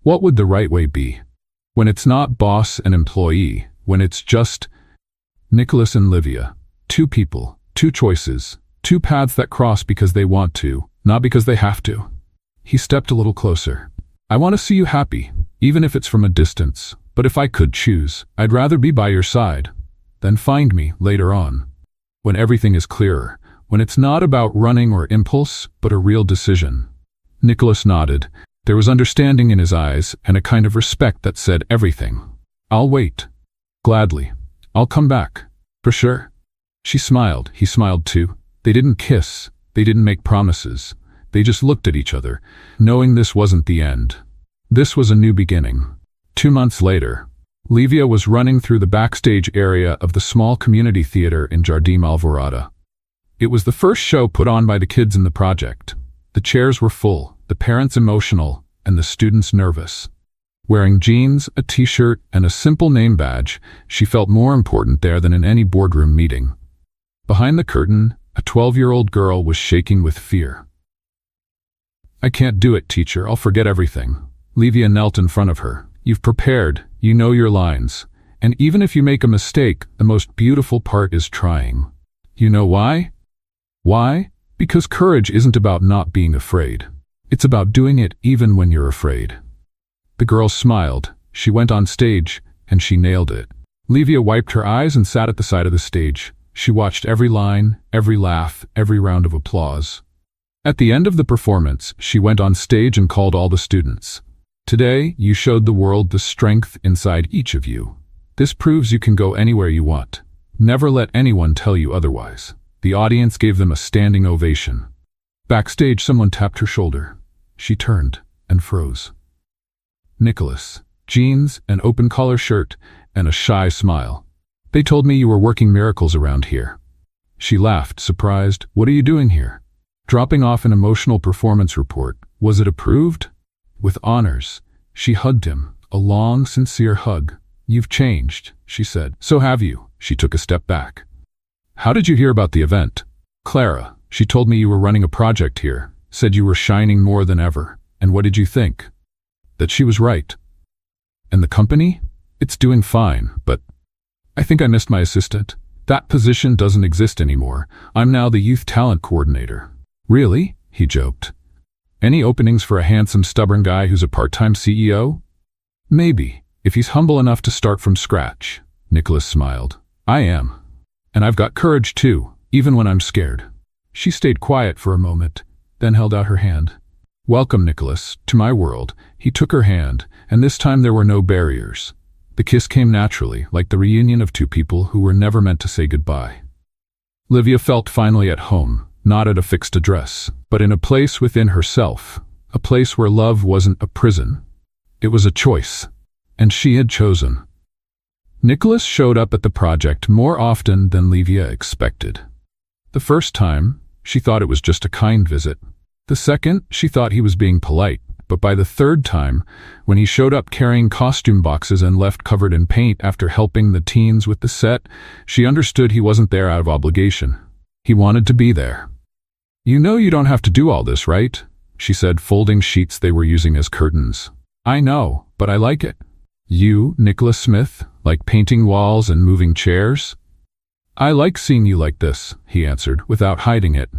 What would the right way be? When it's not boss and employee, when it's just Nicholas and Livia. 2 people, 2 choices, 2 paths that cross because they want to, not because they have to. He stepped a little closer. "I want to see you happy, even if it's from a distance. But if I could choose, I'd rather be by your side. Then find me later on. When everything is clearer, when it's not about running or impulse, but a real decision." Nicholas nodded. There was understanding in his eyes and a kind of respect that said everything. "I'll wait. Gladly. I'll come back. For sure." She smiled. He smiled too. They didn't kiss, they didn't make promises. They just looked at each other, knowing this wasn't the end. This was a new beginning. 2 months later, Livia was running through the backstage area of the small community theater in Jardim Alvorada. It was the first show put on by the kids in the project. The chairs were full, the parents emotional, and the students nervous. Wearing jeans, a t-shirt, and a simple name badge, she felt more important there than in any boardroom meeting. Behind the curtain, a 12-year-old girl was shaking with fear. "I can't do it, teacher. I'll forget everything." Livia knelt in front of her. "You've prepared. You know your lines. And even if you make a mistake, the most beautiful part is trying. You know why? Why? Because courage isn't about not being afraid. It's about doing it even when you're afraid." The girl smiled. She went on stage, and she nailed it. Livia wiped her eyes and sat at the side of the stage. She watched every line, every laugh, every round of applause. At the end of the performance, she went on stage and called all the students. "Today, you showed the world the strength inside each of you. This proves you can go anywhere you want. Never let anyone tell you otherwise." The audience gave them a standing ovation. Backstage, someone tapped her shoulder. She turned and froze. Nicholas, jeans, an open-collar shirt, and a shy smile. "They told me you were working miracles around here." She laughed, surprised. "What are you doing here?" "Dropping off an emotional performance report. Was it approved?" "With honors." She hugged him, a long, sincere hug. "You've changed," she said. "So have you." She took a step back. "How did you hear about the event?" "Clara. She told me you were running a project here, said you were shining more than ever. And what did you think?" "That she was right." "And the company? It's doing fine, but I think I missed my assistant. That position doesn't exist anymore. I'm now the youth talent coordinator." "Really?" he joked. "Any openings for a handsome, stubborn guy who's a part-time CEO?" "Maybe, if he's humble enough to start from scratch." Nicholas smiled. "I am. And I've got courage too, even when I'm scared." She stayed quiet for a moment, then held out her hand. "Welcome, Nicholas, to my world." He took her hand, and this time there were no barriers. The kiss came naturally, like the reunion of two people who were never meant to say goodbye. Livia felt finally at home, not at a fixed address, but in a place within herself, a place where love wasn't a prison. It was a choice, and she had chosen. Nicholas showed up at the project more often than Livia expected. The first time, she thought it was just a kind visit. The second, she thought he was being polite. But by the third time, when he showed up carrying costume boxes and left covered in paint after helping the teens with the set, she understood he wasn't there out of obligation. He wanted to be there. "You know you don't have to do all this, right?" she said, folding sheets they were using as curtains. "I know, but I like it." "You, Nicholas Smith, like painting walls and moving chairs?" "I like seeing you like this," he answered, without hiding it.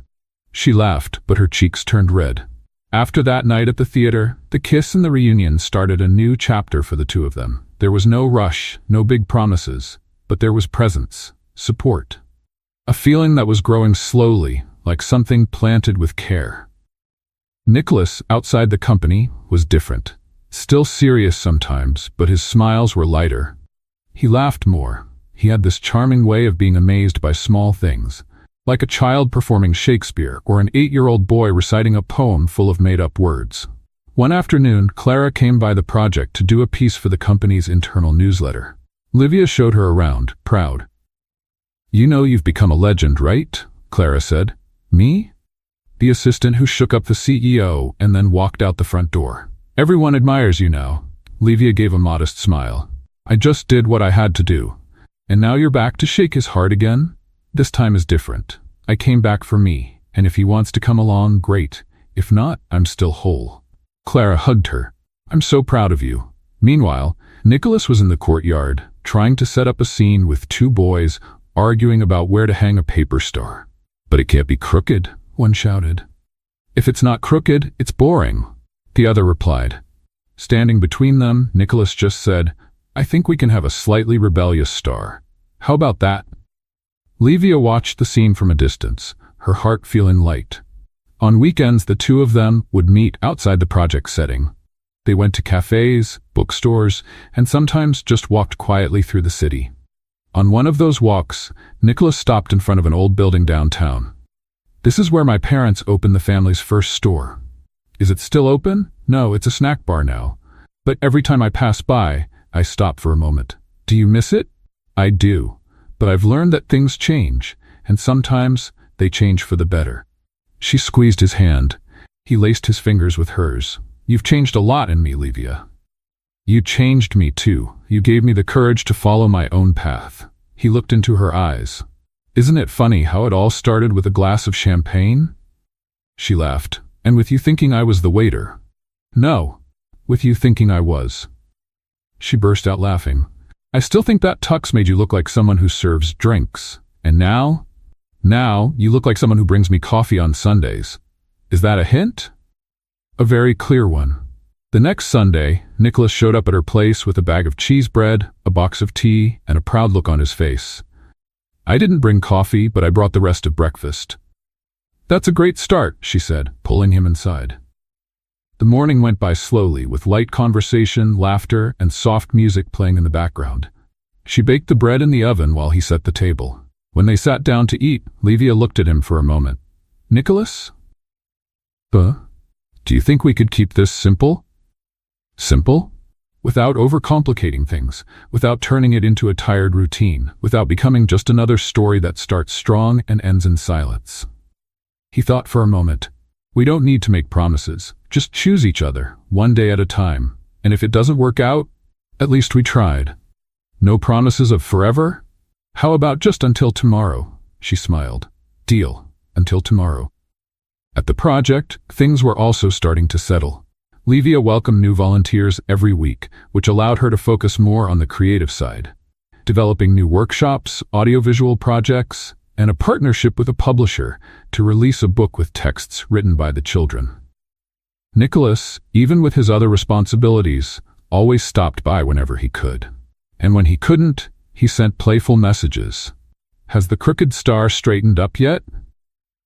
She laughed, but her cheeks turned red. After that night at the theater, the kiss and the reunion started a new chapter for the two of them. There was no rush, no big promises, but there was presence, support. A feeling that was growing slowly, like something planted with care. Nicholas, outside the company, was different. Still serious sometimes, but his smiles were lighter. He laughed more. He had this charming way of being amazed by small things, like a child performing Shakespeare or an 8-year-old boy reciting a poem full of made-up words. One afternoon, Clara came by the project to do a piece for the company's internal newsletter. Livia showed her around, proud. "You know you've become a legend, right?" Clara said. "Me?" The assistant who shook up the CEO and then walked out the front door. "Everyone admires you now." Livia gave a modest smile. "I just did what I had to do. And now you're back to shake his heart again? This time is different. I came back for me, and if he wants to come along, great. If not, I'm still whole." Clara hugged her. "I'm so proud of you." Meanwhile, Nicholas was in the courtyard, trying to set up a scene with two boys arguing about where to hang a paper star. "But it can't be crooked," one shouted. "If it's not crooked, it's boring," the other replied. Standing between them, Nicholas just said, "I think we can have a slightly rebellious star. How about that?" Livia watched the scene from a distance, her heart feeling light. On weekends, the two of them would meet outside the project setting. They went to cafes, bookstores, and sometimes just walked quietly through the city. On one of those walks, Nicholas stopped in front of an old building downtown. This is where my parents opened the family's first store. Is it still open? No, it's a snack bar now. But every time I pass by, I stop for a moment. Do you miss it? I do. But I've learned that things change, and sometimes they change for the better. She squeezed his hand. He laced his fingers with hers. You've changed a lot in me, Livia. You changed me too. You gave me the courage to follow my own path. He looked into her eyes. Isn't it funny how it all started with a glass of champagne? She laughed. And with you thinking I was the waiter. No, with you thinking I was. She burst out laughing. I still think that tux made you look like someone who serves drinks. And now you look like someone who brings me coffee on Sundays. Is that a hint? A very clear one. The next Sunday, Nicholas showed up at her place with a bag of cheese bread, a box of tea, and a proud look on his face. I didn't bring coffee, but I brought the rest of breakfast. That's a great start, she said, pulling him inside. The morning went by slowly, with light conversation, laughter, and soft music playing in the background. She baked the bread in the oven while he set the table. When they sat down to eat, Livia looked at him for a moment. Nicholas? Do you think we could keep this simple? Simple? Without overcomplicating things, without turning it into a tired routine, without becoming just another story that starts strong and ends in silence. He thought for a moment. We don't need to make promises. Just choose each other, one day at a time. And if it doesn't work out, at least we tried. No promises of forever? How about just until tomorrow? She smiled. Deal. Until tomorrow. At the project, things were also starting to settle. Livia welcomed new volunteers every week, which allowed her to focus more on the creative side. Developing new workshops, audiovisual projects, and a partnership with a publisher to release a book with texts written by the children. Nicholas, even with his other responsibilities, always stopped by whenever he could. And when he couldn't, he sent playful messages. Has the crooked star straightened up yet?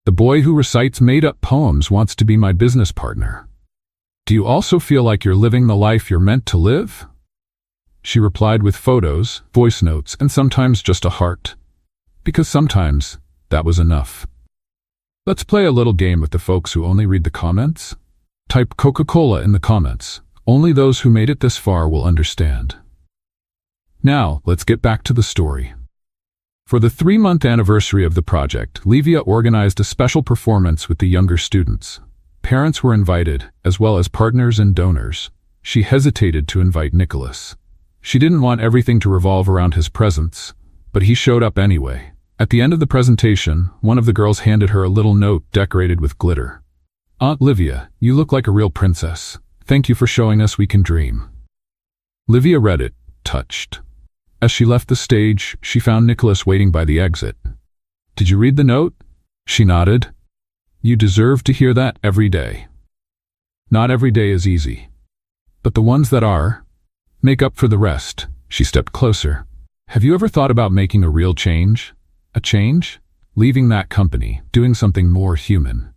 The boy who recites made-up poems wants to be my business partner. Do you also feel like you're living the life you're meant to live? She replied with photos, voice notes, and sometimes just a heart. Because sometimes, that was enough. Let's play a little game with the folks who only read the comments. Type Coca-Cola in the comments. Only those who made it this far will understand. Now, let's get back to the story. For the 3-month anniversary of the project, Livia organized a special performance with the younger students. Parents were invited, as well as partners and donors. She hesitated to invite Nicholas. She didn't want everything to revolve around his presence, but he showed up anyway. At the end of the presentation, one of the girls handed her a little note decorated with glitter. Aunt Livia, you look like a real princess. Thank you for showing us we can dream. Livia read it, touched. As she left the stage, she found Nicholas waiting by the exit. Did you read the note? She nodded. You deserve to hear that every day. Not every day is easy. But the ones that are, make up for the rest. She stepped closer. Have you ever thought about making a real change? A change? Leaving that company, doing something more human.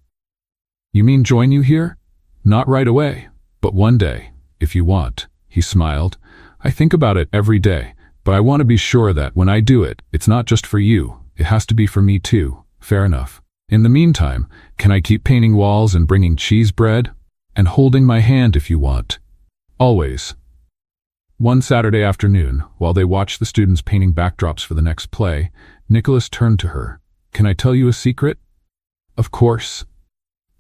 You mean join you here? Not right away, but one day, if you want. He smiled. I think about it every day, but I want to be sure that when I do it, it's not just for you. It has to be for me too. Fair enough. In the meantime, can I keep painting walls and bringing cheese bread? And holding my hand if you want. Always. One Saturday afternoon, while they watched the students painting backdrops for the next play, Nicholas turned to her. Can I tell you a secret? Of course.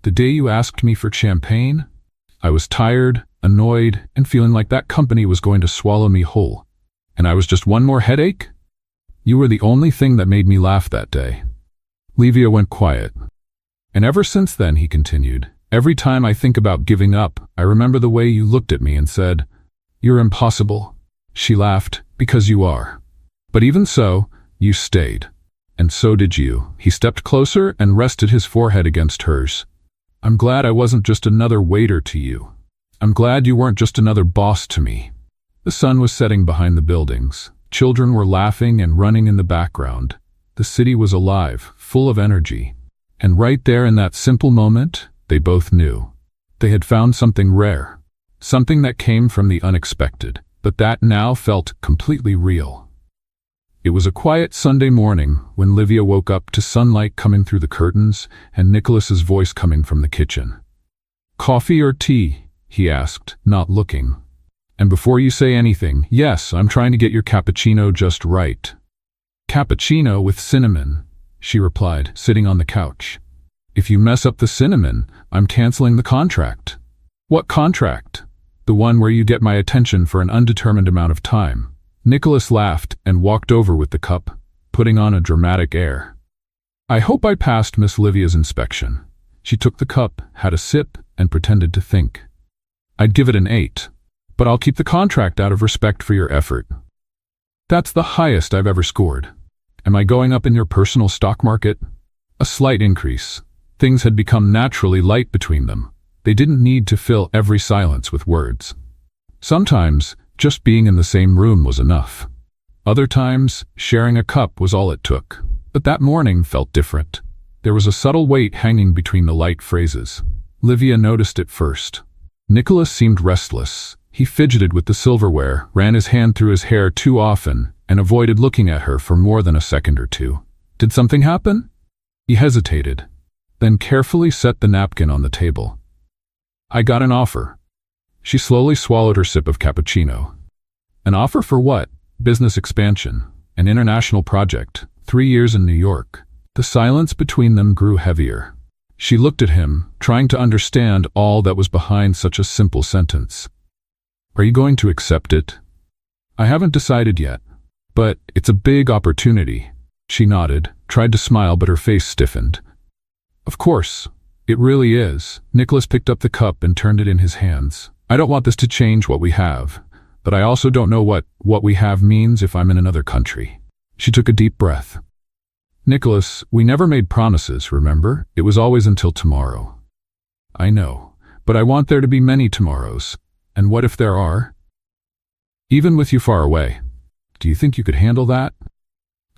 The day you asked me for champagne, I was tired, annoyed, and feeling like that company was going to swallow me whole. And I was just one more headache? You were the only thing that made me laugh that day. Livia went quiet. And ever since then, he continued, every time I think about giving up, I remember the way you looked at me and said, You're impossible. She laughed, because you are. But even so, you stayed. And so did you. He stepped closer and rested his forehead against hers. I'm glad I wasn't just another waiter to you. I'm glad you weren't just another boss to me. The sun was setting behind the buildings. Children were laughing and running in the background. The city was alive, full of energy. And right there in that simple moment, they both knew. They had found something rare. Something that came from the unexpected, but that now felt completely real. It was a quiet Sunday morning when Livia woke up to sunlight coming through the curtains and Nicholas's voice coming from the kitchen. "Coffee or tea?" he asked, not looking. "And before you say anything, yes, I'm trying to get your cappuccino just right." "Cappuccino with cinnamon," she replied, sitting on the couch. "If you mess up the cinnamon, I'm canceling the contract." "What contract?" "The one where you get my attention for an undetermined amount of time." Nicholas laughed and walked over with the cup, putting on a dramatic air. "I hope I passed Miss Livia's inspection." She took the cup, had a sip, and pretended to think. "I'd give it an 8, but I'll keep the contract out of respect for your effort." "That's the highest I've ever scored." "Am I going up in your personal stock market?" A slight increase. Things had become naturally light between them. They didn't need to fill every silence with words. Sometimes, just being in the same room was enough. Other times, sharing a cup was all it took. But that morning felt different. There was a subtle weight hanging between the light phrases. Livia noticed it first. Nicholas seemed restless. He fidgeted with the silverware, ran his hand through his hair too often, and avoided looking at her for more than a second or two. "Did something happen?" He hesitated, then carefully set the napkin on the table. "I got an offer." She slowly swallowed her sip of cappuccino. "An offer for what?" "Business expansion. An international project. 3 years in New York." The silence between them grew heavier. She looked at him, trying to understand all that was behind such a simple sentence. "Are you going to accept it?" "I haven't decided yet. But it's a big opportunity." She nodded, tried to smile, but her face stiffened. "Of course. It really is." Nicholas picked up the cup and turned it in his hands. "I don't want this to change what we have, but I also don't know what we have means if I'm in another country." She took a deep breath. "Nicholas, we never made promises, remember? It was always until tomorrow." "I know, but I want there to be many tomorrows. And what if there are? Even with you far away. Do you think you could handle that?"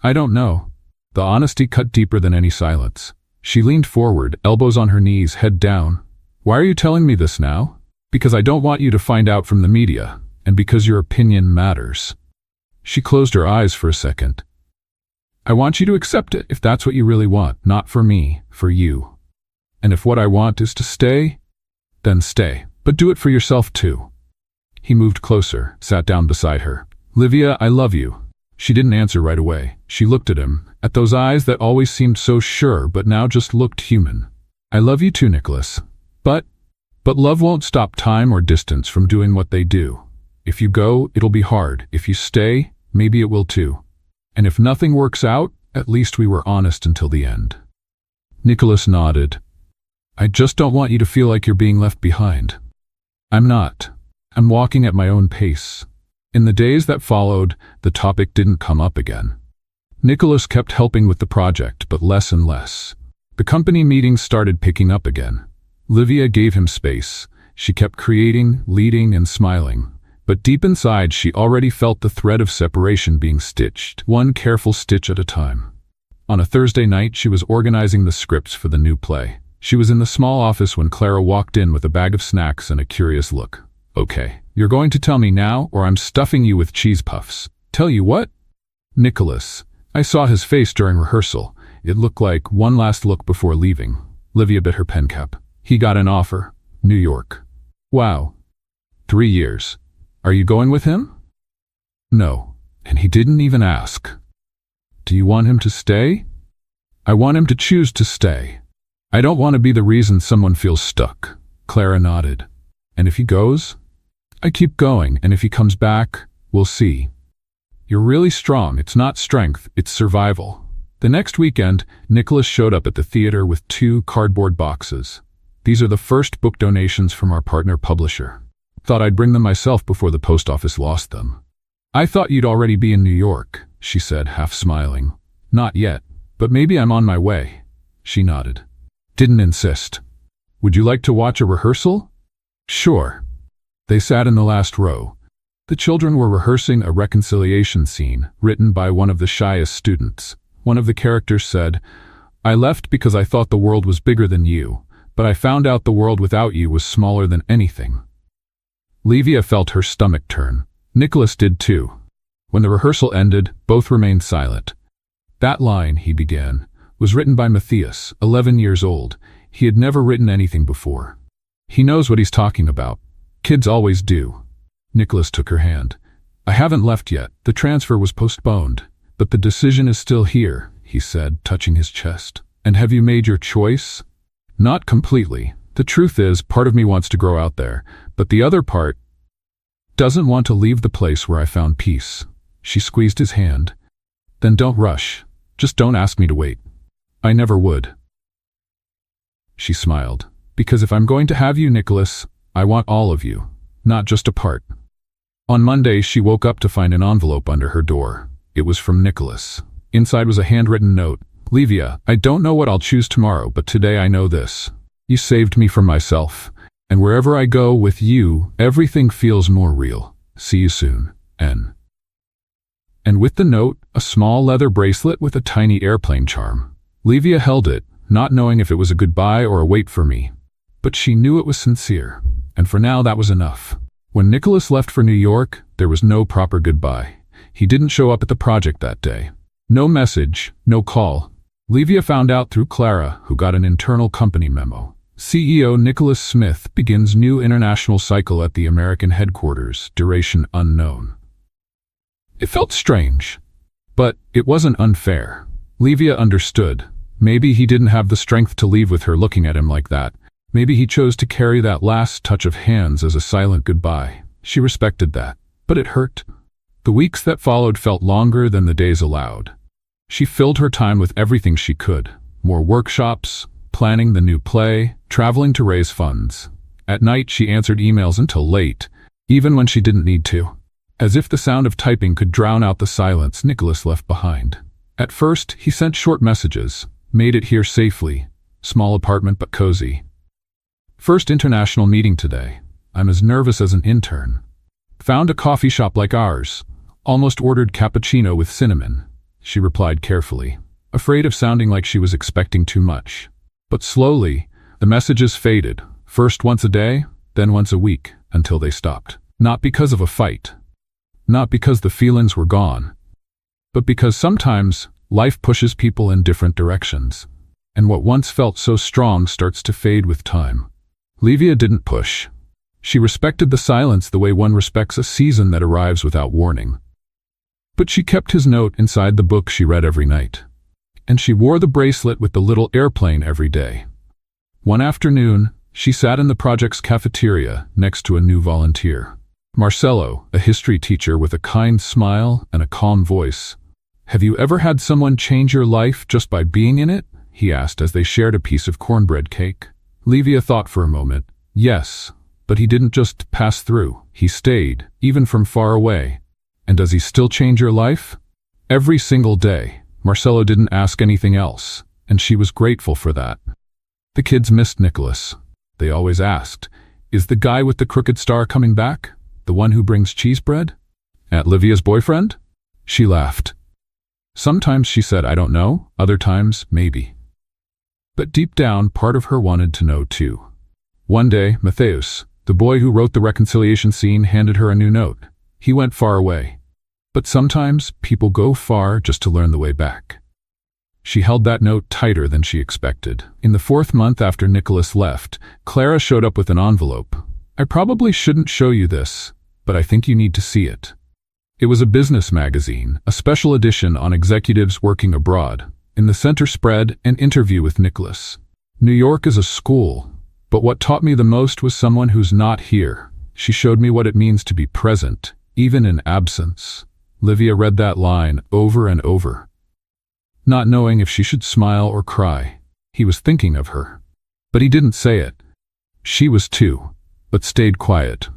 "I don't know." The honesty cut deeper than any silence. She leaned forward, elbows on her knees, head down. "Why are you telling me this now?" "Because I don't want you to find out from the media, and because your opinion matters." She closed her eyes for a second. "I want you to accept it if that's what you really want, not for me, for you. And if what I want is to stay, then stay, but do it for yourself too." He moved closer, sat down beside her. "Livia, I love you." She didn't answer right away. She looked at him, at those eyes that always seemed so sure but now just looked human. "I love you too, Nicholas. But love won't stop time or distance from doing what they do. If you go, it'll be hard. If you stay, maybe it will too. And if nothing works out, at least we were honest until the end." Nicholas nodded. "I just don't want you to feel like you're being left behind." "I'm not. I'm walking at my own pace." In the days that followed, the topic didn't come up again. Nicholas kept helping with the project, but less and less. The company meetings started picking up again. Livia gave him space. She kept creating, leading, and smiling. But deep inside, she already felt the thread of separation being stitched, one careful stitch at a time. On a Thursday night, she was organizing the scripts for the new play. She was in the small office when Clara walked in with a bag of snacks and a curious look. "Okay, you're going to tell me now, or I'm stuffing you with cheese puffs." "Tell you what?" "Nicholas." I saw his face during rehearsal. It looked like one last look before leaving. Livia bit her pen cap. "He got an offer. New York." "Wow. 3 years. Are you going with him?" "No. And he didn't even ask." "Do you want him to stay?" "I want him to choose to stay. I don't want to be the reason someone feels stuck." Clara nodded. "And if he goes?" "I keep going, and if he comes back, we'll see." "You're really strong. It's not strength, it's survival." The next weekend, Nicholas showed up at the theater with 2 cardboard boxes. "These are the first book donations from our partner publisher. Thought I'd bring them myself before the post office lost them." "I thought you'd already be in New York," she said, half smiling. "Not yet, but maybe I'm on my way." She nodded. Didn't insist. "Would you like to watch a rehearsal?" "Sure." They sat in the last row. The children were rehearsing a reconciliation scene written by one of the shyest students. One of the characters said, "I left because I thought the world was bigger than you, but I found out the world without you was smaller than anything." Livia felt her stomach turn. Nicholas did too. When the rehearsal ended, both remained silent. "That line," he began, "was written by Matthias, 11 years old. He had never written anything before. He knows what he's talking about. Kids always do." Nicholas took her hand. "I haven't left yet. The transfer was postponed. But the decision is still here," he said, touching his chest. "And have you made your choice?" "Not completely. The truth is, part of me wants to grow out there, but the other part doesn't want to leave the place where I found peace." She squeezed his hand. "Then don't rush. Just don't ask me to wait." "I never would." She smiled. "Because if I'm going to have you, Nicholas, I want all of you, not just a part." On Monday, she woke up to find an envelope under her door. It was from Nicholas. Inside was a handwritten note. "Livia, I don't know what I'll choose tomorrow, but today I know this. You saved me from myself. And wherever I go with you, everything feels more real. See you soon, N." And with the note, a small leather bracelet with a tiny airplane charm. Livia held it, not knowing if it was a goodbye or a wait for me. But she knew it was sincere, and for now that was enough. When Nicholas left for New York, there was no proper goodbye. He didn't show up at the project that day. No message, no call. Livia found out through Clara, who got an internal company memo. CEO Nicholas Smith begins new international cycle at the American headquarters, duration unknown. It felt strange, but it wasn't unfair. Livia understood. Maybe he didn't have the strength to leave with her looking at him like that. Maybe he chose to carry that last touch of hands as a silent goodbye. She respected that, but it hurt. The weeks that followed felt longer than the days allowed. She filled her time with everything she could. More workshops, planning the new play, traveling to raise funds. At night, she answered emails until late, even when she didn't need to. As if the sound of typing could drown out the silence Nicholas left behind. At first, he sent short messages. "Made it here safely. Small apartment but cozy. First international meeting today. I'm as nervous as an intern. Found a coffee shop like ours. Almost ordered cappuccino with cinnamon." She replied carefully, afraid of sounding like she was expecting too much. But slowly, the messages faded, first once a day, then once a week, until they stopped. Not because of a fight. Not because the feelings were gone. But because sometimes life pushes people in different directions. And what once felt so strong starts to fade with time. Livia didn't push. She respected the silence the way one respects a season that arrives without warning. But she kept his note inside the book she read every night. And she wore the bracelet with the little airplane every day. One afternoon, she sat in the project's cafeteria next to a new volunteer. Marcelo, a history teacher with a kind smile and a calm voice. "Have you ever had someone change your life just by being in it?" he asked as they shared a piece of cornbread cake. Livia thought for a moment. Yes, but he didn't just pass through. He stayed, even from far away. And does he still change your life? Every single day. Marcelo didn't ask anything else, and she was grateful for that. The kids missed Nicholas. They always asked, "Is the guy with the crooked star coming back? The one who brings cheese bread? Aunt Livia's boyfriend?" She laughed. Sometimes she said, "I don't know," other times, "Maybe." But deep down, part of her wanted to know too. One day, Matthias, the boy who wrote the reconciliation scene, handed her a new note. He went far away. But sometimes people go far just to learn the way back. She held that note tighter than she expected. In the 4th month after Nicholas left, Clara showed up with an envelope. "I probably shouldn't show you this, but I think you need to see it." It was a business magazine, a special edition on executives working abroad. In the center spread, an interview with Nicholas. "New York is a school, but what taught me the most was someone who's not here. She showed me what it means to be present, even in absence." Livia read that line over and over, not knowing if she should smile or cry. He was thinking of her. But he didn't say it. She was too, but stayed quiet.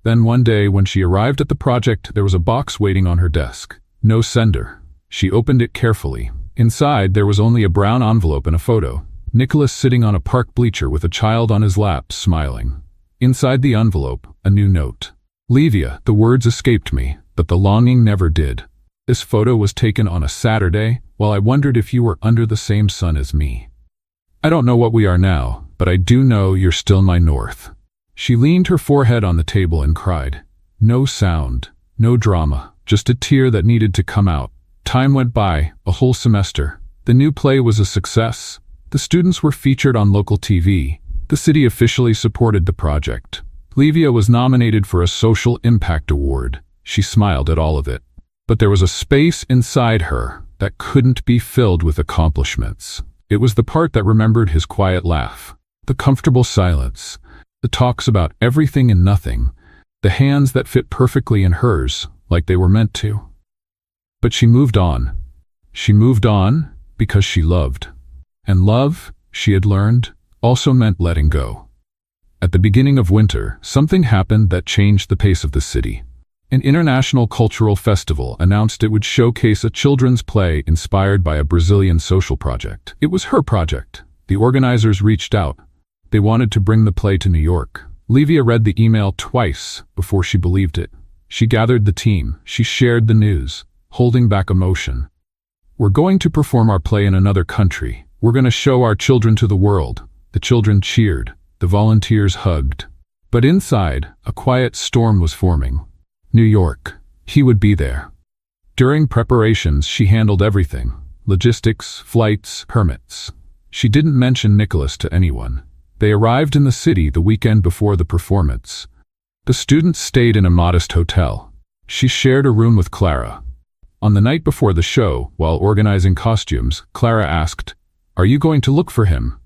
Then one day when she arrived at the project, there was a box waiting on her desk. No sender. She opened it carefully. Inside, there was only a brown envelope and a photo. Nicholas sitting on a park bleacher with a child on his lap, smiling. Inside the envelope, a new note. "Livia," the words escaped me, but the longing never did. "This photo was taken on a Saturday, while I wondered if you were under the same sun as me. I don't know what we are now, but I do know you're still my north." She leaned her forehead on the table and cried. No sound, no drama, just a tear that needed to come out. Time went by, a whole semester. The new play was a success. The students were featured on local TV. The city officially supported the project. Livia was nominated for a Social Impact Award. She smiled at all of it. But there was a space inside her that couldn't be filled with accomplishments. It was the part that remembered his quiet laugh, the comfortable silence, the talks about everything and nothing, the hands that fit perfectly in hers, like they were meant to. But she moved on. She moved on because she loved. And love, she had learned, also meant letting go. At the beginning of winter, something happened that changed the pace of the city. An international cultural festival announced it would showcase a children's play inspired by a Brazilian social project. It was her project. The organizers reached out. They wanted to bring the play to New York. Livia read the email twice before she believed it. She gathered the team. She shared the news, holding back emotion. "We're going to perform our play in another country. We're going to show our children to the world." The children cheered. The volunteers hugged. But inside, a quiet storm was forming. New York. He would be there. During preparations, she handled everything. Logistics, flights, permits. She didn't mention Nicholas to anyone. They arrived in the city the weekend before the performance. The students stayed in a modest hotel. She shared a room with Clara. On the night before the show, while organizing costumes, Clara asked, "Are you going to look for him?"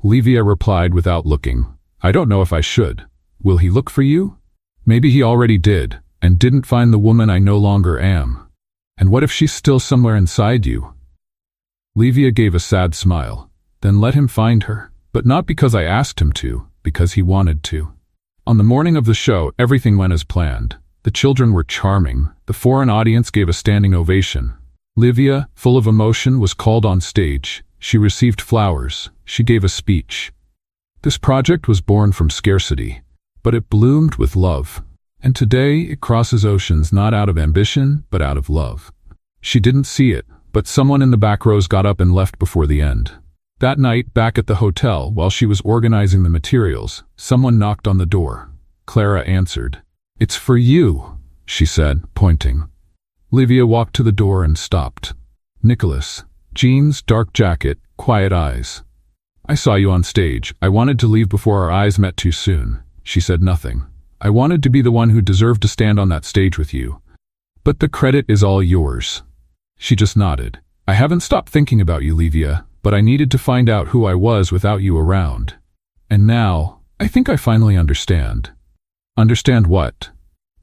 Livia replied without looking, "I don't know if I should. Will he look for you? Maybe he already did, and didn't find the woman I no longer am. And what if she's still somewhere inside you?" Livia gave a sad smile. "Then let him find her. But not because I asked him to, because he wanted to." On the morning of the show, everything went as planned. The children were charming. The foreign audience gave a standing ovation. Livia, full of emotion, was called on stage. She received flowers. She gave a speech. This project was born from scarcity, but it bloomed with love. And today it crosses oceans not out of ambition, but out of love. She didn't see it, but someone in the back rows got up and left before the end. That night, back at the hotel, while she was organizing the materials, someone knocked on the door. Clara answered. "It's for you," she said, pointing. Livia walked to the door and stopped. Nicholas. Jeans, dark jacket, quiet eyes. "I saw you on stage. I wanted to leave before our eyes met too soon." She said nothing. "I wanted to be the one who deserved to stand on that stage with you. But the credit is all yours." She just nodded. "I haven't stopped thinking about you, Livia, but I needed to find out who I was without you around. And now, I think I finally understand." "Understand what?"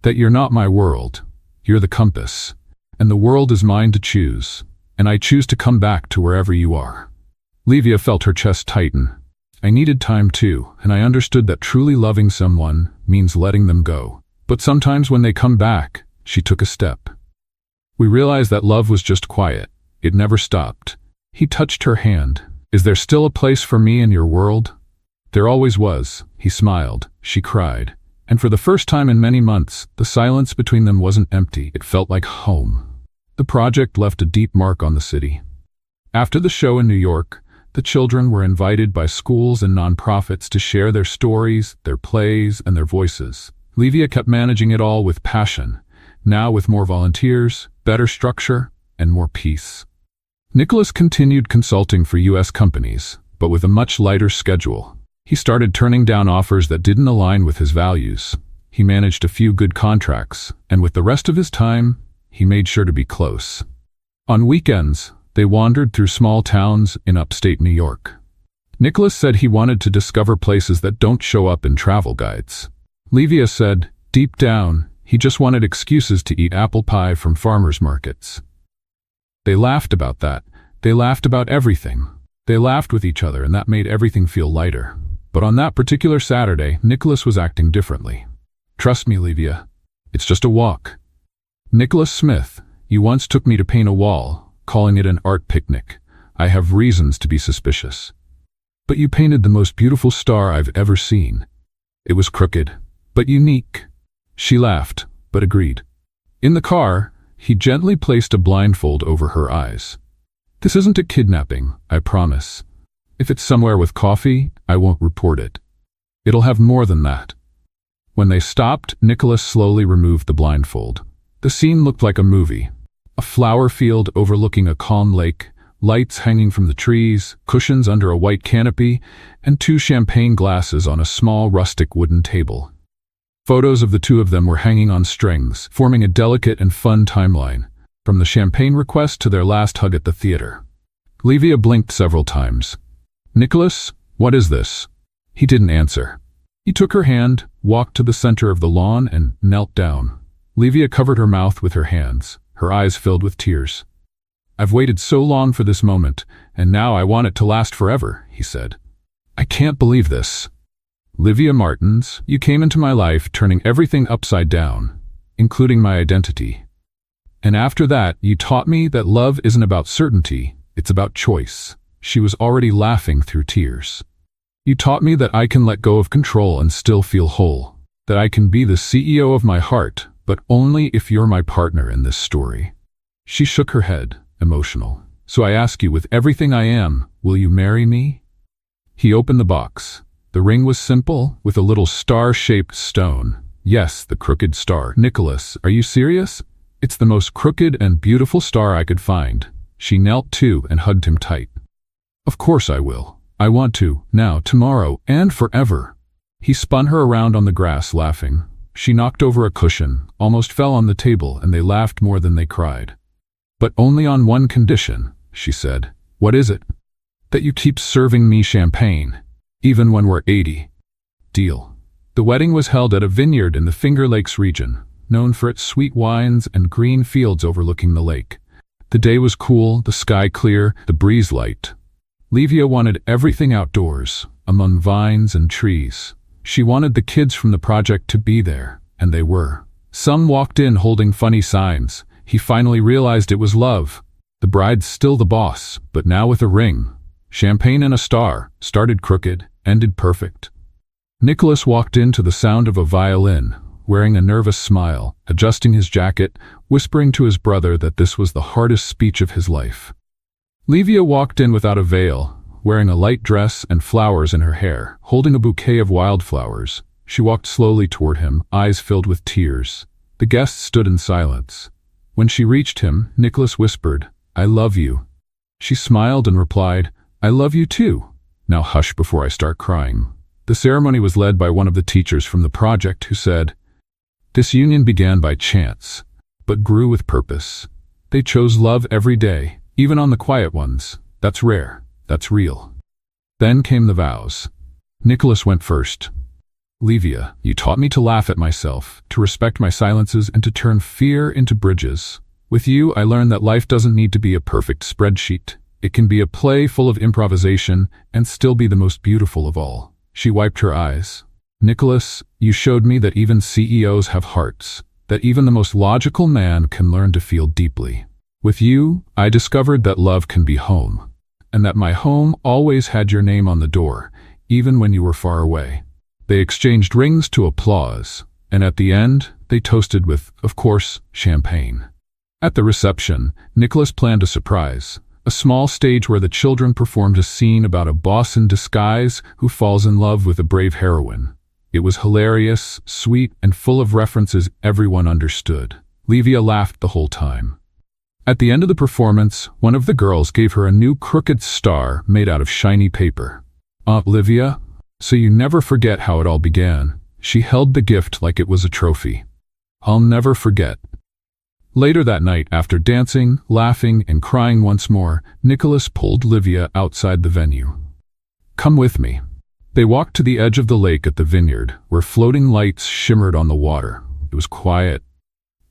"That you're not my world. You're the compass. And the world is mine to choose. And I choose to come back to wherever you are." Livia felt her chest tighten. "I needed time too, and I understood that truly loving someone means letting them go. But sometimes when they come back," she took a step. "We realized that love was just quiet. It never stopped." He touched her hand. "Is there still a place for me in your world?" "There always was." He smiled. She cried. And for the first time in many months, the silence between them wasn't empty. It felt like home. The project left a deep mark on the city. After the show in New York, the children were invited by schools and nonprofits to share their stories, their plays, and their voices. Livia kept managing it all with passion, now with more volunteers, better structure, and more peace. Nicholas continued consulting for U.S. companies, but with a much lighter schedule. He started turning down offers that didn't align with his values. He managed a few good contracts, and with the rest of his time, he made sure to be close. On weekends, they wandered through small towns in upstate New York. Nicholas said he wanted to discover places that don't show up in travel guides. Livia said, deep down, he just wanted excuses to eat apple pie from farmers markets. They laughed about that. They laughed about everything. They laughed with each other, and that made everything feel lighter. But on that particular Saturday, Nicholas was acting differently. "Trust me, Livia. It's just a walk." "Nicholas Smith, you once took me to paint a wall, calling it an art picnic. I have reasons to be suspicious. But you painted the most beautiful star I've ever seen. It was crooked, but unique." She laughed, but agreed. In the car, he gently placed a blindfold over her eyes. "This isn't a kidnapping, I promise. If it's somewhere with coffee, I won't report it. It'll have more than that." When they stopped, Nicholas slowly removed the blindfold. The scene looked like a movie. A flower field overlooking a calm lake, lights hanging from the trees, cushions under a white canopy, and 2 champagne glasses on a small rustic wooden table. Photos of the 2 of them were hanging on strings, forming a delicate and fun timeline, from the champagne request to their last hug at the theater. Livia blinked several times. "Nicholas, what is this?" He didn't answer. He took her hand, walked to the center of the lawn, and knelt down. Livia covered her mouth with her hands, her eyes filled with tears. "I've waited so long for this moment, and now I want it to last forever," he said. "I can't believe this. Livia Martins, you came into my life turning everything upside down, including my identity. And after that, you taught me that love isn't about certainty, it's about choice." She was already laughing through tears. "You taught me that I can let go of control and still feel whole, that I can be the CEO of my heart, but only if you're my partner in this story." She shook her head, emotional. "So I ask you with everything I am, will you marry me?" He opened the box. The ring was simple, with a little star-shaped stone. "Yes, the crooked star." "Nicholas, are you serious?" "It's the most crooked and beautiful star I could find." She knelt too and hugged him tight. "Of course I will. I want to, now, tomorrow, and forever." He spun her around on the grass, laughing. She knocked over a cushion, almost fell on the table, and they laughed more than they cried. "But only on one condition," she said. "What is it?" "That you keep serving me champagne, even when we're 80. Deal." The wedding was held at a vineyard in the Finger Lakes region, known for its sweet wines and green fields overlooking the lake. The day was cool, the sky clear, the breeze light. Livia wanted everything outdoors, among vines and trees. She wanted the kids from the project to be there, and they were. Some walked in holding funny signs. He finally realized it was love. The bride's still the boss, but now with a ring. Champagne and a star, started crooked, ended perfect. Nicholas walked in to the sound of a violin, wearing a nervous smile, adjusting his jacket, whispering to his brother that this was the hardest speech of his life. Livia walked in without a veil, wearing a light dress and flowers in her hair, holding a bouquet of wildflowers. She walked slowly toward him, eyes filled with tears. The guests stood in silence. When she reached him, Nicholas whispered, "I love you." She smiled and replied, "I love you too. Now hush before I start crying." The ceremony was led by one of the teachers from the project who said, "This union began by chance, but grew with purpose. They chose love every day, even on the quiet ones. That's rare. That's real." Then came the vows. Nicholas went first. "Livia, you taught me to laugh at myself, to respect my silences, and to turn fear into bridges. With you, I learned that life doesn't need to be a perfect spreadsheet. It can be a play full of improvisation and still be the most beautiful of all." She wiped her eyes. "Nicholas, you showed me that even CEOs have hearts, that even the most logical man can learn to feel deeply. With you, I discovered that love can be home, and that my home always had your name on the door, even when you were far away." They exchanged rings to applause, and at the end, they toasted with, of course, champagne. At the reception, Nicholas planned a surprise, a small stage where the children performed a scene about a boss in disguise who falls in love with a brave heroine. It was hilarious, sweet, and full of references everyone understood. Livia laughed the whole time. At the end of the performance, one of the girls gave her a new crooked star made out of shiny paper. "Aunt Livia, so you never forget how it all began." She held the gift like it was a trophy. "I'll never forget." Later that night, after dancing, laughing, and crying once more, Nicholas pulled Livia outside the venue. "Come with me." They walked to the edge of the lake at the vineyard, where floating lights shimmered on the water. It was quiet.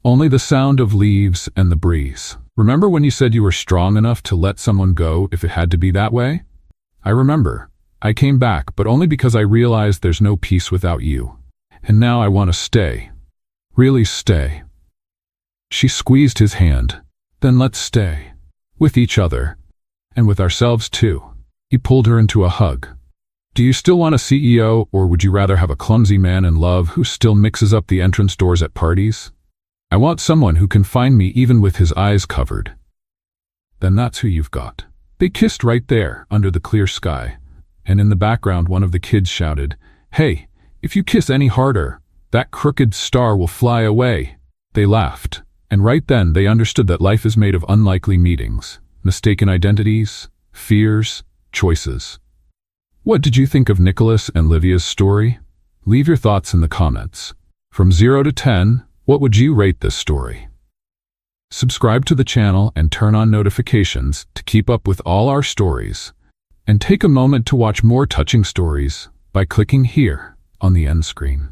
Only the sound of leaves and the breeze. "Remember when you said you were strong enough to let someone go if it had to be that way?" "I remember. I came back, but only because I realized there's no peace without you. And now I want to stay. Really stay." She squeezed his hand. "Then let's stay. With each other. And with ourselves too." He pulled her into a hug. "Do you still want a CEO, or would you rather have a clumsy man in love who still mixes up the entrance doors at parties? I want someone who can find me even with his eyes covered." "Then that's who you've got." They kissed right there, under the clear sky. And in the background, one of the kids shouted, "Hey, if you kiss any harder, that crooked star will fly away." They laughed. And right then, they understood that life is made of unlikely meetings, mistaken identities, fears, choices. What did you think of Nicholas and Livia's story? Leave your thoughts in the comments. From 0 to 10, what would you rate this story? Subscribe to the channel and turn on notifications to keep up with all our stories. And take a moment to watch more touching stories by clicking here on the end screen.